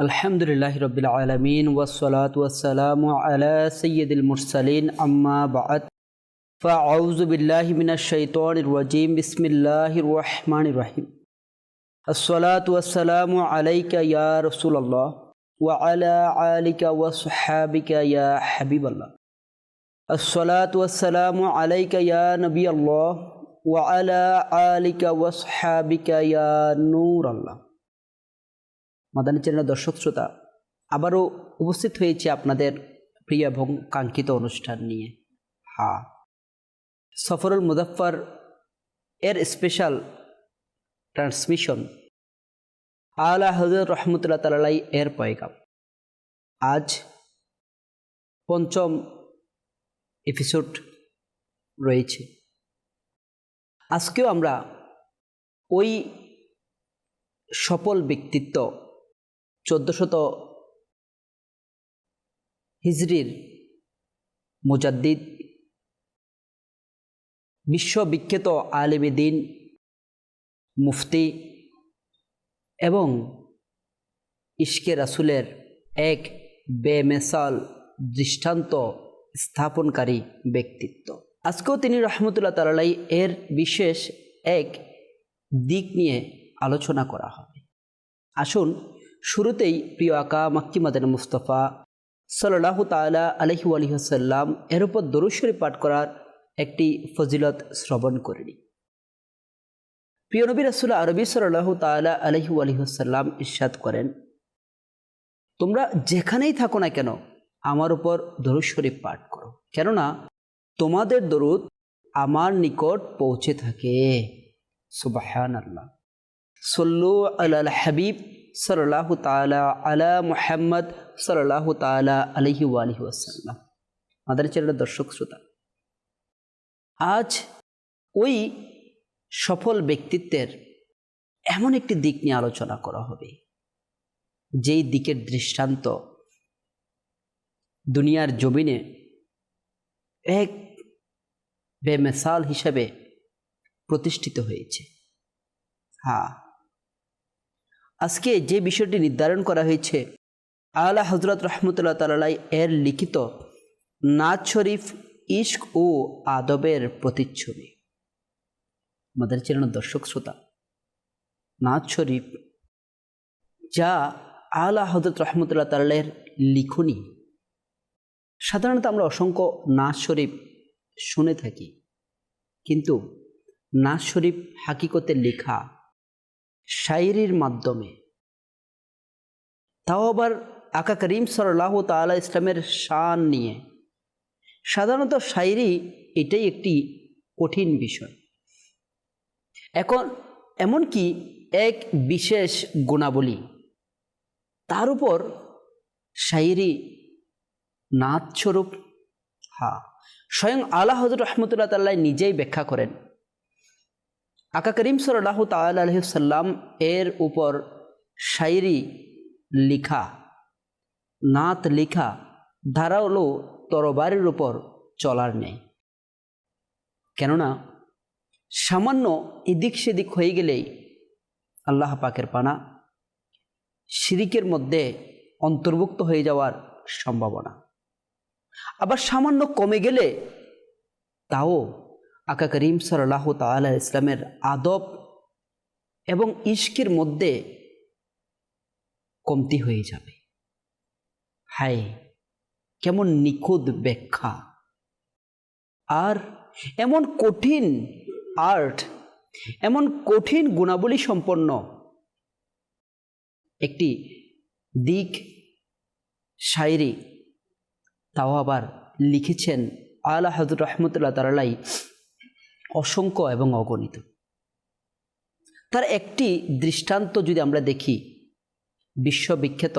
আলহামদুলিল্লাহি রাব্বিল আলামিন ওয়াসসালাতু ওয়াসসালামু আলা সাইয়্যিদিল মুরসালিন আম্মা বা'দ ফাআউযু বিল্লাহি মিনাশ শাইতানির রাজীম বিসমিল্লাহির রহমানির রহিম আসসালাতু ওয়াসসালামু আলাইকা ইয়া রাসূলুল্লাহ ওয়া আলা আলিকা ওয়া সাহবিকা ইয়া হাবিবাল্লাহ আসসালাতু ওয়াসসালামু আলাইকা ইয়া নবিয়াল্লাহ ওয়া আলা আলিকা ওয়া সাহবিকা ইয়া নূরাল্লাহ। মাদানী চ্যানেলের দর্শক শ্রোতা, আবারও উপস্থিত হয়েছে আপনাদের প্রিয় এবং কাঙ্ক্ষিত অনুষ্ঠান নিয়ে। সফরুল মুজাফফর এর স্পেশাল ট্রান্সমিশন আলা হযরত রহমতুল্লাহ তাআলা এর পয়গাম। আজ পঞ্চম এপিসোড রয়েছে। আজকেও আমরা ওই সফল ব্যক্তিত্ব 1400 হিজরির মুজাদ্দিদ, বিশ্ববিখ্যাত আলেমে দ্বীন, মুফতি এবং ইশকে রাসূলের এক বেমিসাল দৃষ্টান্ত স্থাপনকারী ব্যক্তিত্ব। আজকেও তিনি রহমতুল্লাহ তাআলা এর বিশেষ এক দিক নিয়ে আলোচনা করা হবে। আসুন শুরুতেই প্রিয় আকা মক্কি মাদানী মুস্তাফা সাল্লাল্লাহু তাআলা আলাইহি ওয়া আলিহি ওয়াসাল্লাম এর উপর দরুদ শরীফ পাঠ করার একটি ফজিলত শ্রবণ করে নিই। প্রিয় নবী রাসূল আরবি সাল্লাল্লাহু তাআলা আলাইহি ওয়া আলিহি ওয়াসাল্লাম ইরশাদ করেন, তোমরা যেখানেই থাকো না কেন আমার উপর দরুদ শরীফ পাঠ করো, কেননা তোমাদের দরুদ আমার নিকট পৌঁছে থাকে। সুবহানাল্লাহ। সল্লু আলাল হাবিব সাল্লাল্লাহু তাআলা আলা মুহাম্মদ সাল্লাল্লাহু তাআলা আলাইহি ওয়া আলিহি ওয়াসাল্লাম। মাদানী চ্যানেলের দর্শক শ্রোতা, আজ ওই সফল ব্যক্তিত্বের এমন একটি দিক নিয়ে আলোচনা করা হবে, যেই দিকের দৃষ্টান্ত দুনিয়ার জমিনে এক বেমিসাল হিসেবে প্রতিষ্ঠিত হয়েছে। আজকে যে বিষয়টি নির্ধারণ করা হয়েছে, আলা হযরত রহমতুল্লাহ তাআলা এর লিখিত নাত শরীফ ইশক ও আদবের প্রতিচ্ছবি। মাদানী চ্যানেলের দর্শক শ্রোতা, নাত শরীফ যা আলা হযরত রহমতুল্লাহ তাআলা এর লিখনি। সাধারণত আমরা অসংখ্য নাত শরীফ শুনে থাকি, কিন্তু নাত শরীফ হাকিকতে লেখা শায়রির মাধ্যমে, তাও আবার আকা করিম সাল্লাল্লাহু তাআলা ইসলামের শান নিয়ে। সাধারণত শায়রি এটাই একটি কঠিন বিষয়। এখন এমনকি এক বিশেষ গুণাবলী, তার উপর শায়রি নাত স্বরূপ। স্বয়ং আলা হযরত রহমতুল্লাহ তাআলা নিজেই ব্যাখ্যা করেন, আকা করিম সাল্লাল্লাহু তাআলা আলাইহি ওয়াসাল্লাম এর উপর শায়রি লিখা, নাত লিখা ধারালো তরবারির উপর চলার নেই। কেননা সামান্য এদিক সেদিক হয়ে গেলেই আল্লাহ পাকের পানা শিরিকের মধ্যে অন্তর্ভুক্ত হয়ে যাওয়ার সম্ভাবনা। আবার সামান্য কমে গেলে তাও আকা করিম সাল্লাল্লাহু তাআলা ইসলামের আদব এবং ইশকের মধ্যে কমতি হয়ে যাবে। হায়, কেমন নিখুঁত ব্যাখ্যা! আর এমন কঠিন আর্ট, এমন কঠিন গুণাবলী সম্পন্ন একটি দিক শায়রি, তাও আবার লিখেছেন আলা হযরত রহমতুল্লাহ তাআলা অসংখ্য এবং অগণিত। তার একটি দৃষ্টান্ত যদি আমরা দেখি, বিশ্ববিখ্যাত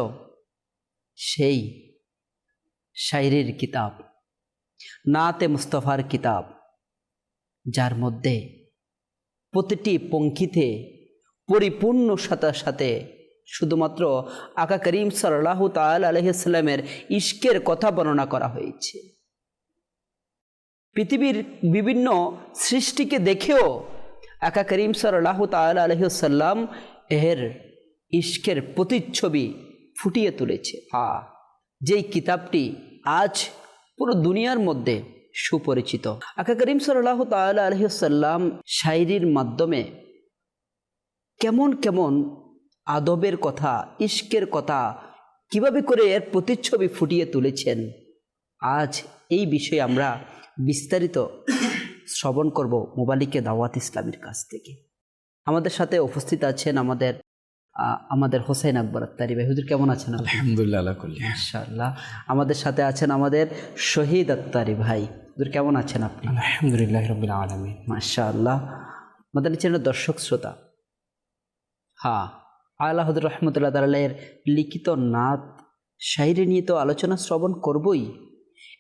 সেই শায়রির কিতাব নাতে মুস্তাফার কিতাব, যার মধ্যে প্রতিটি পঙ্ক্তিতে পরিপূর্ণ সাথে শুধুমাত্র আকা করিম সাল্লাল্লাহু তাআলা আলাইহি ওয়াসাল্লামের ইশকের কথা বর্ণনা করা হয়েছে। পৃথিবীর বিভিন্ন সৃষ্টিকে দেখেও আকা করিম সাল্লাল্লাহু তাআলা আলাইহি ওয়াসাল্লাম এর ইশকের প্রতিচ্ছবি ফুটিয়ে তুলেছে। যেই কিতাবটি আজ পুরো দুনিয়ার মধ্যে সুপরিচিত। আকা করিম সাল্লাল্লাহু তাআলা আলাইহি ওয়াসাল্লাম শায়রির মাধ্যমে কেমন কেমন আদবের কথা, ইশকের কথা কিভাবে করে এর প্রতিচ্ছবি ফুটিয়ে তুলেছেন, আজ এই বিষয়ে আমরা বিস্তারিত শ্রবণ করব মুবালিকে দাওয়াত ইসলামের কাছ থেকে। আমাদের সাথে উপস্থিত আছেন আমাদের হোসেন আকবর আত্তারি ভাই। হুজুর কেমন আছেন? আলহামদুলিল্লাহ মাশাআল্লাহ। আমাদের সাথে আছেন আমাদের শহীদ আত্তারি ভাই। হুজুর কেমন আছেন আপনি? আলহামদুলিল্লাহ রাব্বিল আলামিন। মাশাআল্লাহ। আমাদের চ্যানেলের দর্শক শ্রোতা, আলা হযরত রাহমাতুল্লাহ তাআলার লিখিত নাত শায়রি নিয়ে তো আলোচনা শ্রবণ করবই,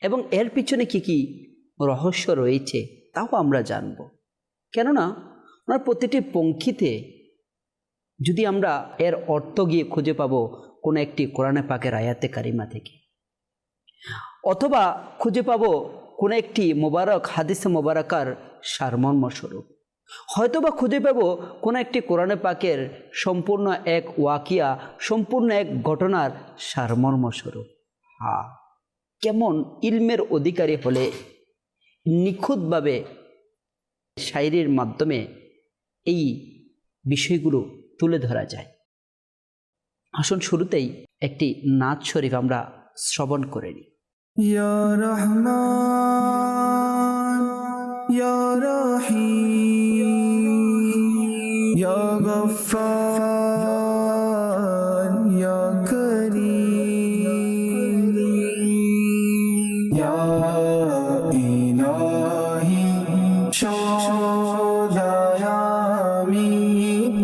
এবং এর পিছনে কি কি রহস্য রয়েছে তাও আমরা জানব। কেননা ওনার প্রতিটি পঙ্ক্তিতে যদি আমরা এর অর্থ গিয়ে খুঁজে পাবো কোনো একটি কোরআনে পাকের আয়াতে কারিমা থেকে, অথবা খুঁজে পাবো কোনো একটি মোবারক হাদিসে মোবারকার সারমর্ম স্বরূপ, হয়তোবা খুঁজে পাবো কোনো একটি কোরআনে পাকের সম্পূর্ণ এক ওয়াকিয়া, সম্পূর্ণ এক ঘটনার সারমর্ম স্বরূপ। কেমন ইলমের অধিকারী হলে নিখুঁতভাবে শায়রির মাধ্যমে এই বিষয়গুলো তুলে ধরা যায়। আসুন শুরুতেই একটি নাত শরীফ আমরা শ্রবণ করে নিই। ইয়া রহমান ইয়া রহিম ইয়া গফফার ইয়া করিম ইয়া ইলাহি সদায় আমি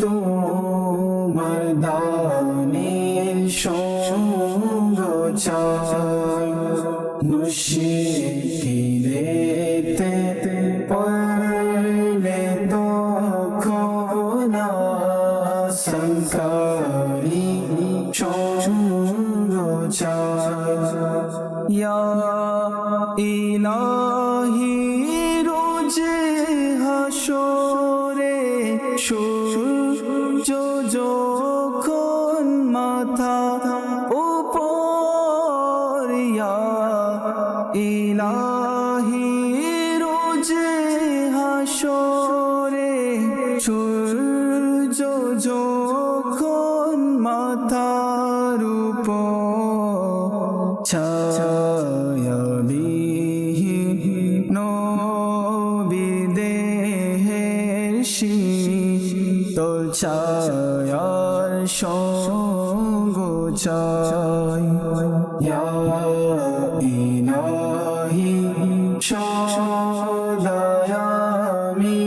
তোমার দানের সঙ্গ চাই, মুশকিলেতে পড়লে তখন আশঙ্কারি সঙ্গ চাই। ইয়া ইলাহি রোজে হাসরে সূর্য যখন মাথা উপর, ইয়া ইলাহি রোজে হাসরে সূর্য যখন মাথার উপর, ছায়াবিহীন নবী দেহের শীতল ছায়ার সঙ্গ চাই। ইয়া ইলাহি সদায় আমি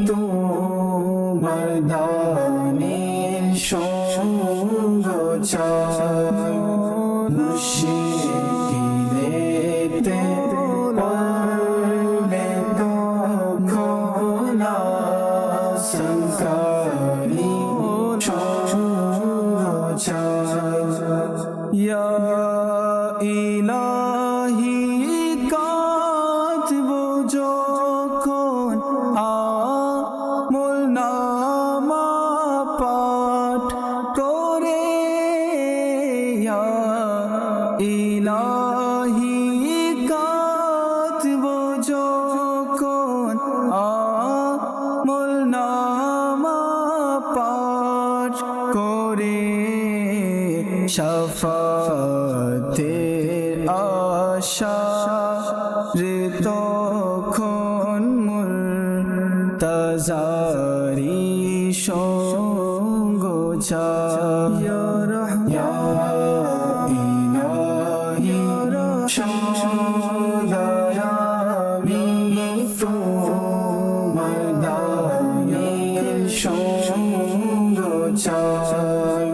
তোমার দানের সঙ্গ চাই, মুশকিলেতে পড়লে তখন আশঙ্কারি সঙ্গ চাই। ইয়া ইলাহি কাতবো যখন আমল নামা পাঠ করে, ইয়া ইলাহি কাতবো যখন আমল নামা পাঠ করে, শাফাতের আশা রে তখন মুর্তাজারি সঙ্গ চাই। ইয়া ইলাহি সদায় আমি তোমার দানের সঙ্গ চাই,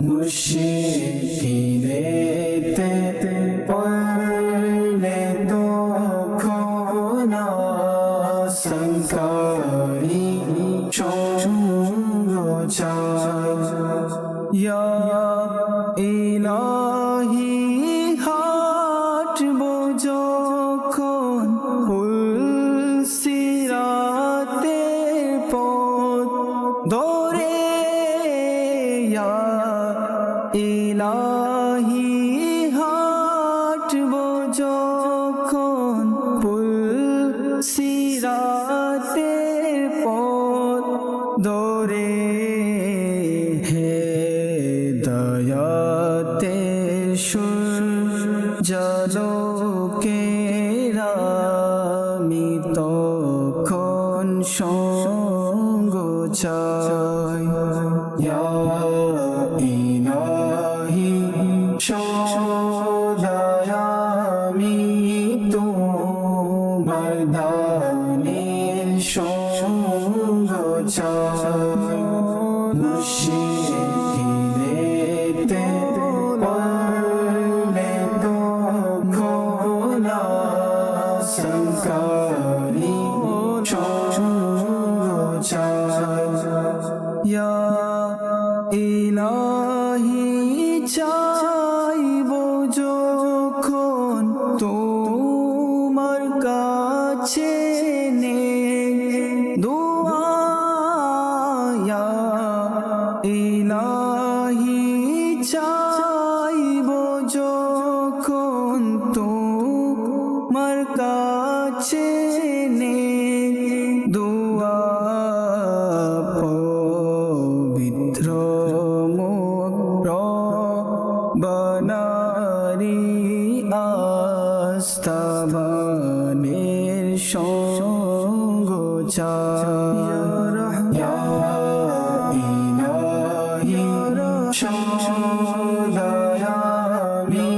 মুশকিলেতে পড়লে তখন আশঙ্কারি সঙ্গ চাই। ইয়া ইলাহি হাঁটবো যখন সিরাতের পথ ধরে, ইয়া ইলাহি ইলাহি হাঁটব যখন পুল সিরাতের পথ ধরে, হে দয়াতের সূর্যালোকেরা আমি তখন সঙ্গ চাই। ইয়া ইলাহি সদয় আমি তোমার দানের সঙ্গ চাই। মুশকিলেতে পড়লে তখন আশঙ্কারি সঙ্গ চাই। ইয়া ইলাহি চাইব যখন তোমার কাছে নে দুআ, ইয়া ইলাহি চাইব যখন তোমার কাছে নে দুআ, পবিত্র বনারি আস্তাবানের সঙ্গ চাই। ইয়া ইলাহি সদয় আমি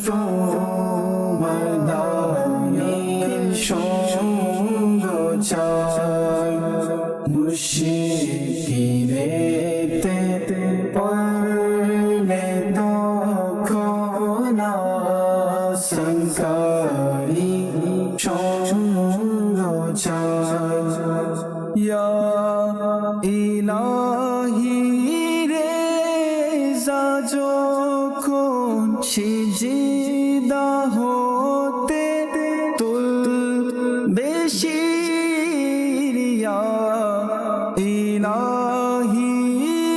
তোমার দানের সঙ্গ চাই। মুশকিলেতে পড়লে তখন আশঙ্কারি সঙ্গ চাই। ইয়া ইলাহি রেজা যখন সিজদা হতে তুলবে শির, ইয়া ইলাহি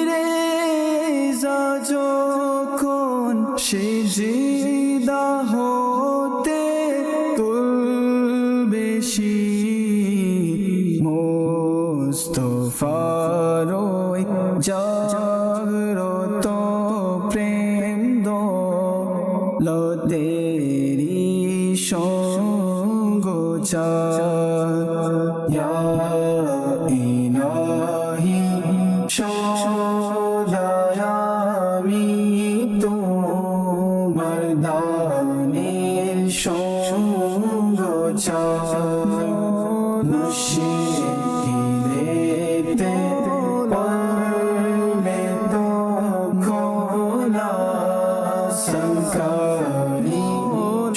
রেজা যখন সিজদা হতে তুলবে শির, মুস্তাফার জাগ্রত প্রেম দৌলতেরি সঙ্গ চাই। ইয়া ইলাহি সদয় আমি তোমার দানের সঙ্গ চাই। মুশকিলেতে পড়লে তখন আশঙ্কারি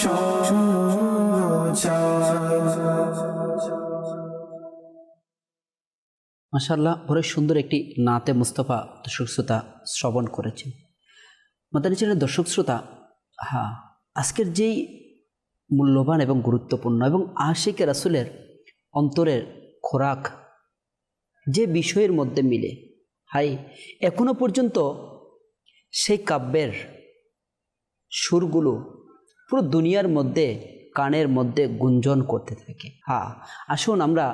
সঙ্গ চাই। মাশাআল্লাহ, বড় সুন্দর একটি নাতে মুস্তফা দর্শক শ্রোতা শ্রবণ করেছেন। মাদানী চ্যানেলের দর্শক শ্রোতা, হ্যাঁ, আজকের যেই মূল্যবান এবং গুরুত্বপূর্ণ এবং আশিকে রাসূলের অন্তরের খোরাক যে বিষয়ের মধ্যে মিলে, হাই এখনো পর্যন্ত সেই কাব্যের সুরগুলো পুরো দুনিয়ার মধ্যে কানের মধ্যে গুঞ্জন করতে থাকে। হ্যাঁ, আসুন আমরা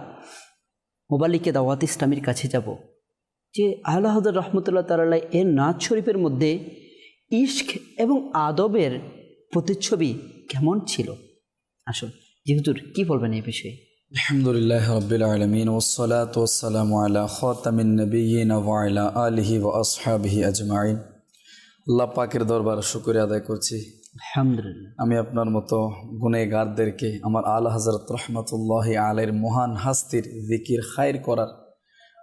মোবালিকে দাওয়াত ইসলামীর কাছে যাব যে আলা হযরত রহমতুল্লাহ তাআলা এর নাত শরীফের মধ্যে ইশক এবং আদবের প্রতিচ্ছবি কেমন ছিল। আসুন জি হুজুর, কি বলবেন এই বিষয়ে? আলহামদুলিল্লাহ রাব্বিল আলামিন ওয়াসসালাতু ওয়াসসালামু আলা খাতামিন নাবিয়্যিন ওয়া আলা আলিহি ওয়া আসহাবিহি আজমাইন। আল্লাহ পাকের দরবারে শুকরিয়া আদায় করছি। আলহামদুলিল্লাহ, আমি আপনার মতো গুনেহগারদেরকে আমার আলা হযরত রাহমাতুল্লাহি আলাইহির মহান হাস্তির জিকির খায়ের করার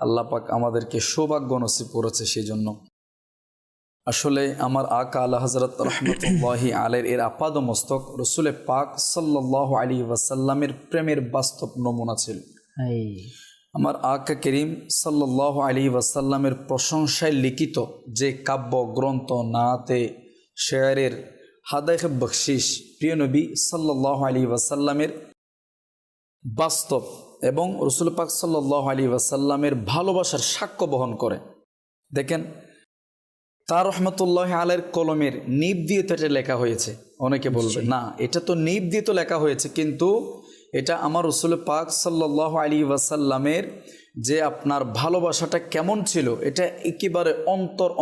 আল্লাহ পাক আমাদেরকে সৌভাগ্য নসিব করেছে। সেই জন্য আসলে আমার আকা আলা হযরত রাহমাতুল্লাহি আলাইহির এর আপাদ মস্তক রসুল পাক সাল্লাল্লাহু আলাইহি ওয়াসাল্লামের প্রেমের বাস্তব নমুনা ছিল। আমার আকা করিম সাল্লাল্লাহু আলাইহি ওয়াসাল্লামের প্রশংসায় লিখিত যে কাব্য গ্রন্থ, নাতে, শেয়ারের হাদায়ে বখশিশ প্রিয় নবী সাল্লাল্লাহু আলাইহি ওয়াসাল্লামের বাস্তব এবং রসুল পাক সাল্লাল্লাহু আলাইহি ওয়াসাল্লামের ভালোবাসার সাক্ষ্য বহন করে। দেখেন, তার রহমতুল্লাহ আলাইহির কলমের নিব দিয়ে তো এটা লেখা হয়েছে। অনেকে বলবে না, এটা তো নিব দিয়ে তো লেখা হয়েছে, কিন্তু এটা আমার রাসূল পাক সাল্লাল্লাহু আলাইহি ওয়াসাল্লামের যে আপনার ভালোবাসাটা কেমন ছিল, এটা একেবারে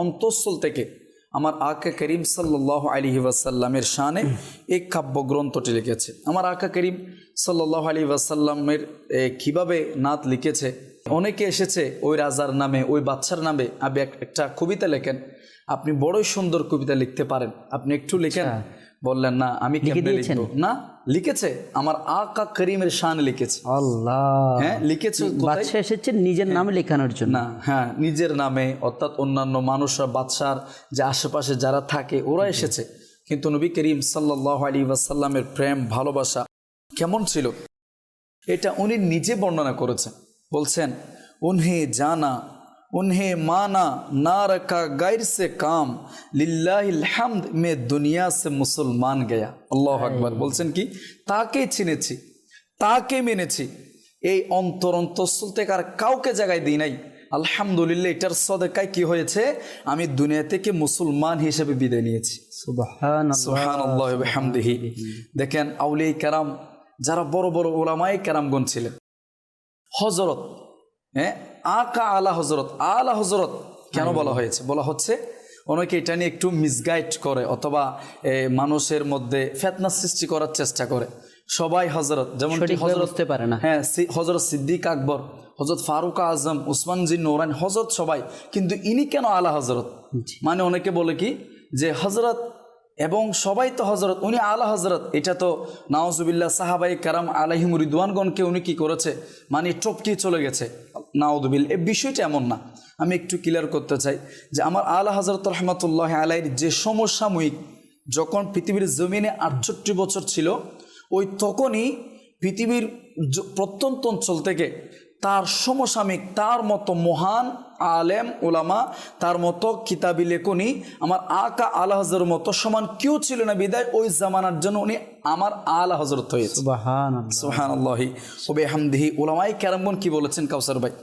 অন্তঃস্থল থেকে আমার আকা করিম সাল্লাল্লাহু আলাইহি ওয়াসাল্লামের শানে এই কাব্যগ্রন্থটি লিখেছে। আমার আকা করিম সাল্লাল্লাহু আলাইহি ওয়াসাল্লামের কিভাবে নাত লিখেছে, অনেকে এসেছে ওই রাজার নামে, ওই বাচ্চার নামে আপনি একটা কবিতা লেখেন, আপনি বড়ই সুন্দর কবিতা লিখতে পারেন, আপনি একটু লিখেন। বললেন না, আমি কেমনে লিখবো? না, লিখেছে আমার আকা করিমের শানে লিখেছে। আল্লাহ, হ্যাঁ লিখেছে। বাদশা এসেছে নিজের নামে লেখানোর জন্য না, হ্যাঁ নিজের নামে, অর্থাৎ অন্যান্য মানুষরা, বাদশার যে আশেপাশে যারা থাকে ওরা এসেছে, কিন্তু নবী করিম সাল্লাল্লাহু আলাইহি ওয়াসাল্লামের প্রেম ভালোবাসা কেমন ছিল এটা উনি নিজে বর্ণনা করেছেন। বলছেন, উনহে জানা उन्हें माना ना रखा गैर से काम लिल्लाहिल হামদ মে দুনিয়া সে মুসলমান গয়া। আল্লাহু আকবার। বলছেন কি, তাকে চিনেছি, তাকে মেনেছি, এই অন্তঃস্থল থেকে আর কাউকে জায়গায় দিই নাই। আলহামদুলিল্লাহ, এটার সদকায় কি হয়েছে, আমি দুনিয়া থেকে মুসলমান হিসেবে বিদায় নিয়েছি। সুবহানাল্লাহ ওয়া বিহামদিহি। দেখেন আউলিয়া কেরাম যারা বড় বড় উলামায়ে কেরামগণ ছিলেন, হযরত, হ্যাঁ আকা আলা হযরত, আলা হযরত কেন বলা হয়েছে? বলা হচ্ছে অনেকে এটা নিয়ে একটু মিসগাইড করে অথবা মানুষের মধ্যে ফিতনা সৃষ্টি করার চেষ্টা করে। সবাই হযরত, যেমন হযরত পারে না, হ্যাঁ হযরত সিদ্দিক আকবর, হযরত ফারুক আজম, উসমান জিন নূরানী, হযরত সবাই, কিন্তু ইনি কেন আলা হযরত? মানে অনেকে বলে কি যে হযরত এবং সবাই তো হযরত, উনি আলা হযরত। এটা তো নাউজুবিল্লাহ সাহাবায়ে কেরাম আলাইহিম রিদওয়ানগণকে উনি কি করেছে, মানে টপকে চলে গেছে। নাউজুবিল্লাহ, এই বিষয়টা এমন না। আমি একটু ক্লিয়ার করতে চাই যে আমার আলা হযরত রহমাতুল্লাহি আলাইহির যে সমসাময়িক, যখন পৃথিবীর জমিনে 68 বছর ছিল, ওই তখনই পৃথিবীর প্রত্যন্ত অঞ্চল থেকে তার সমসাময়িক, তার মতো মহান আলেম ওলামা, তার মতো কিতাবি লেখনী আমার আকা আলা হযরতের মতো সমান কেউ ছিল না, বিদায় ওই জামানার জন্য উনি আমার আলা হযরত হয়েছে। সুবহানাল্লাহ, সুবহানাল্লাহি ওয়া বিহামদিহি। উলামায়ে কেরামগণ কি বলেছেন কাউসার ভাই?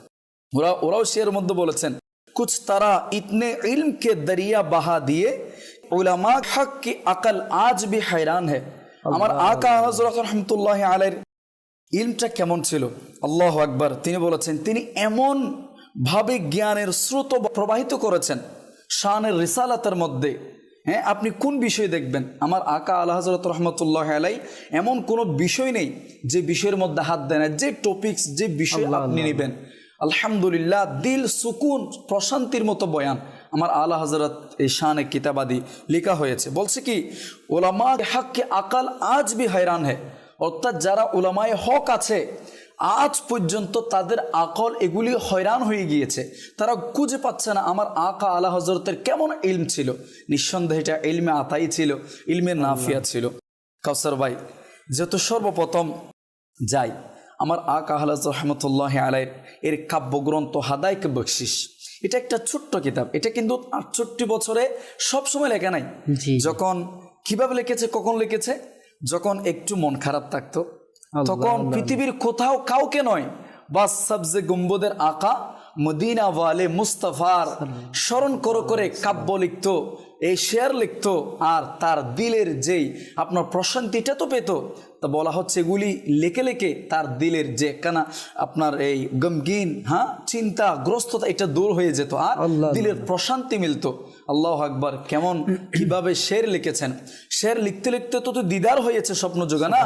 ওরাও শের মধ্যে বলেছেন, কুছ তারা ইতনে ইলম কে দরিয়া বাহা দিয়ে উলামা হক কি আকল আজ ভি हैरान है। আমার আকা হযরত রহমাতুল্লাহি আলাইহির ইলমটা কেমন ছিল, আল্লাহু আকবার। তিনি বলেছেন, তিনি এমন ভাবে জ্ঞানের স্রোত প্রবাহিত করেছেন শানের রিসালাতের মধ্যে। হ্যাঁ, আপনি কোন বিষয় দেখবেন, আমার আকা আলা হযরত রহমাতুল্লাহি আলাইহি এমন কোনো বিষয় নেই যে বিষয়ের মধ্যে হাত দেয় না। যে টপিকস, যে বিষয় আপনি নেবেন, আলহামদুলিল্লাহ দিল সুকুন, প্রশান্তির মতো বয়ান আমার আলা হযরত এই শানে কিতাবাদি লেখা হয়েছে। বলছে কি, উলামা হক কে আকল আজ ভি हैरान है, অর্থাৎ যারা উলামায়ে হক আছে আজ পর্যন্ত তাদের আকল এগুলি হয়রান হয়ে গিয়েছে, তারা খুঁজে পাচ্ছে না আমার আকা আলা হযরতের কেমন ইলম ছিল। নিঃসন্দেহে এটা ইলমে আতাই ছিল, ইলমে নাফিয়া ছিল। কাউসার ভাই, যেহেতু সর্বপ্রথম যাই আমার আকা আলা হযরত রহমাতুল্লাহি আলাইহির এর কাব্যগ্রন্থ হাদাইক বখশিশ, এটা একটা ছোট্ট কিতাব। এটা কিন্তু 68 বছরে সবসময় লেখা নাই। যখন কিভাবে লিখেছে, কখন লিখেছে, যখন একটু মন খারাপ থাকতো, তখন পৃথিবীর কোথাও কাউকে নয়, বাস সবজে গুম্বদের আকা মদিনা ওয়ালে মুস্তাফার স্মরণ করে কাব্য লিখতো, এই শেয়ার লিখতো, আর তার দিলের যেই আপনার প্রশান্তিটা তো পেত। তা বলা হচ্ছে এগুলি লেখে লেখে তার দিলের যে কানা আপনার এই গমগিন, হ্যাঁ চিন্তাগ্রস্ততা, এটা দূর হয়ে যেত আর দিলের প্রশান্তি মিলতো। আল্লাহু আকবার। কেমন কিভাবে শের লিখেছেন, শের লিখতে লিখতে তো দিদার হয়েছে স্বপ্ন যোগে না,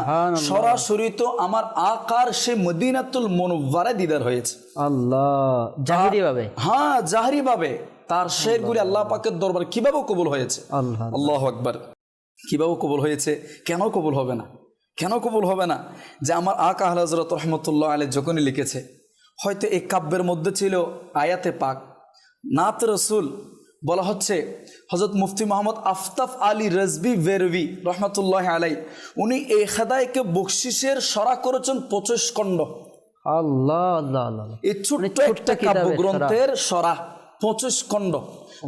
সরাসরি তো আমার আকার সে মদিনাতুল মুনাওয়ারায় দিদার হয়েছে। আল্লাহ, জাহিরি ভাবে, হ্যাঁ জাহিরি ভাবে তার শেরগুলি আল্লাহ পাকের দরবার কিভাবে কবুল হয়েছে। আল্লাহু আকবার। কিভাবে কবুল হয়েছে, কেন কবুল হবে না, কেন কবুল হবে না? যে আমার আকা আলা হযরত রহমাতুল্লাহ আলাইহি যখনই লিখেছে, হয়তো এই কাব্যের মধ্যে ছিল আয়াতে পাক, নাত রসুল। বলা হচ্ছে হযরত মুফতি মোহাম্মদ আফতাব আলী রাজবি বেরবি রহমাতুল্লাহ আলাইহি, উনি এই হেদায়েতকে বকশিশের সরা করেছেন 25 খণ্ড। আল্লাহ আল্লাহ আল্লাহ, এই ছোট্ট একটা কাব্যগ্রন্থের সরা 25 খণ্ড।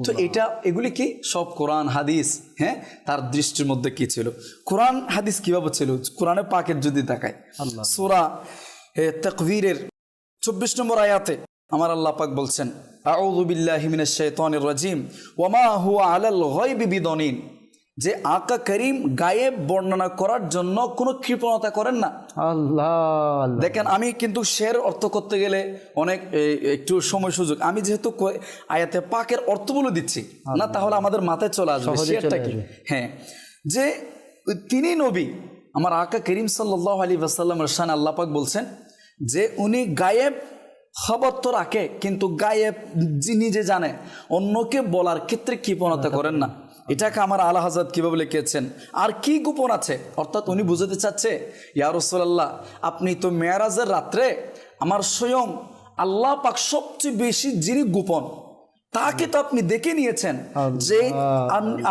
তো এটা এগুলি কি সব কোরআন হাদিস। হ্যাঁ, তার দৃষ্টির মধ্যে কি ছিল, কোরআন হাদিস কিভাবে ছিল, কোরআনে পাকের যদি দেখায় সূরা তাকবীরের 24 নম্বর আয়াতে আমার আল্লাহ পাক বলছেন আউযু বিল্লাহি মিনাশ শাইতানির রাজিম ওয়া মা হুয়া আলাল গায়বি বিদনিন, যে আকা করিম গায়েব বর্ণনা করার জন্য কোনো কৃপণতা করেন না। আল্লাহ দেখেন, আমি কিন্তু শের অর্থ করতে গেলে অনেক একটু সময় সুযোগ, আমি যেহেতু আয়াতে পাকের অর্থগুলো দিচ্ছি না, তাহলে আমাদের মাথায় চলে আসবে শেরটা কি। হ্যাঁ, যে তিনি নবী আমার আকা করিম সাল্লাল্লাহু আলাইহি ওয়াসাল্লামের শানে আল্লাহ পাক বলছেন যে উনি গায়েব খবর তো রাখে, কিন্তু গায়েব নিজে জানে, অন্যকে বলার ক্ষেত্রে কৃপণতা করেন না। এটাকে আমার আলা হযরত কিভাবে লিখেছেন, আর কি গোপন আছে, অর্থাৎ উনি বুঝাতে চাচ্ছে ইয়া রাসূলুল্লাহ, আপনি তো মেরাজের রাত্রে আমার স্বয়ং আল্লাহ পাক সবচেয়ে বেশি যিনি গোপন তাকে তো আপনি দেখে নিয়েছেন, যে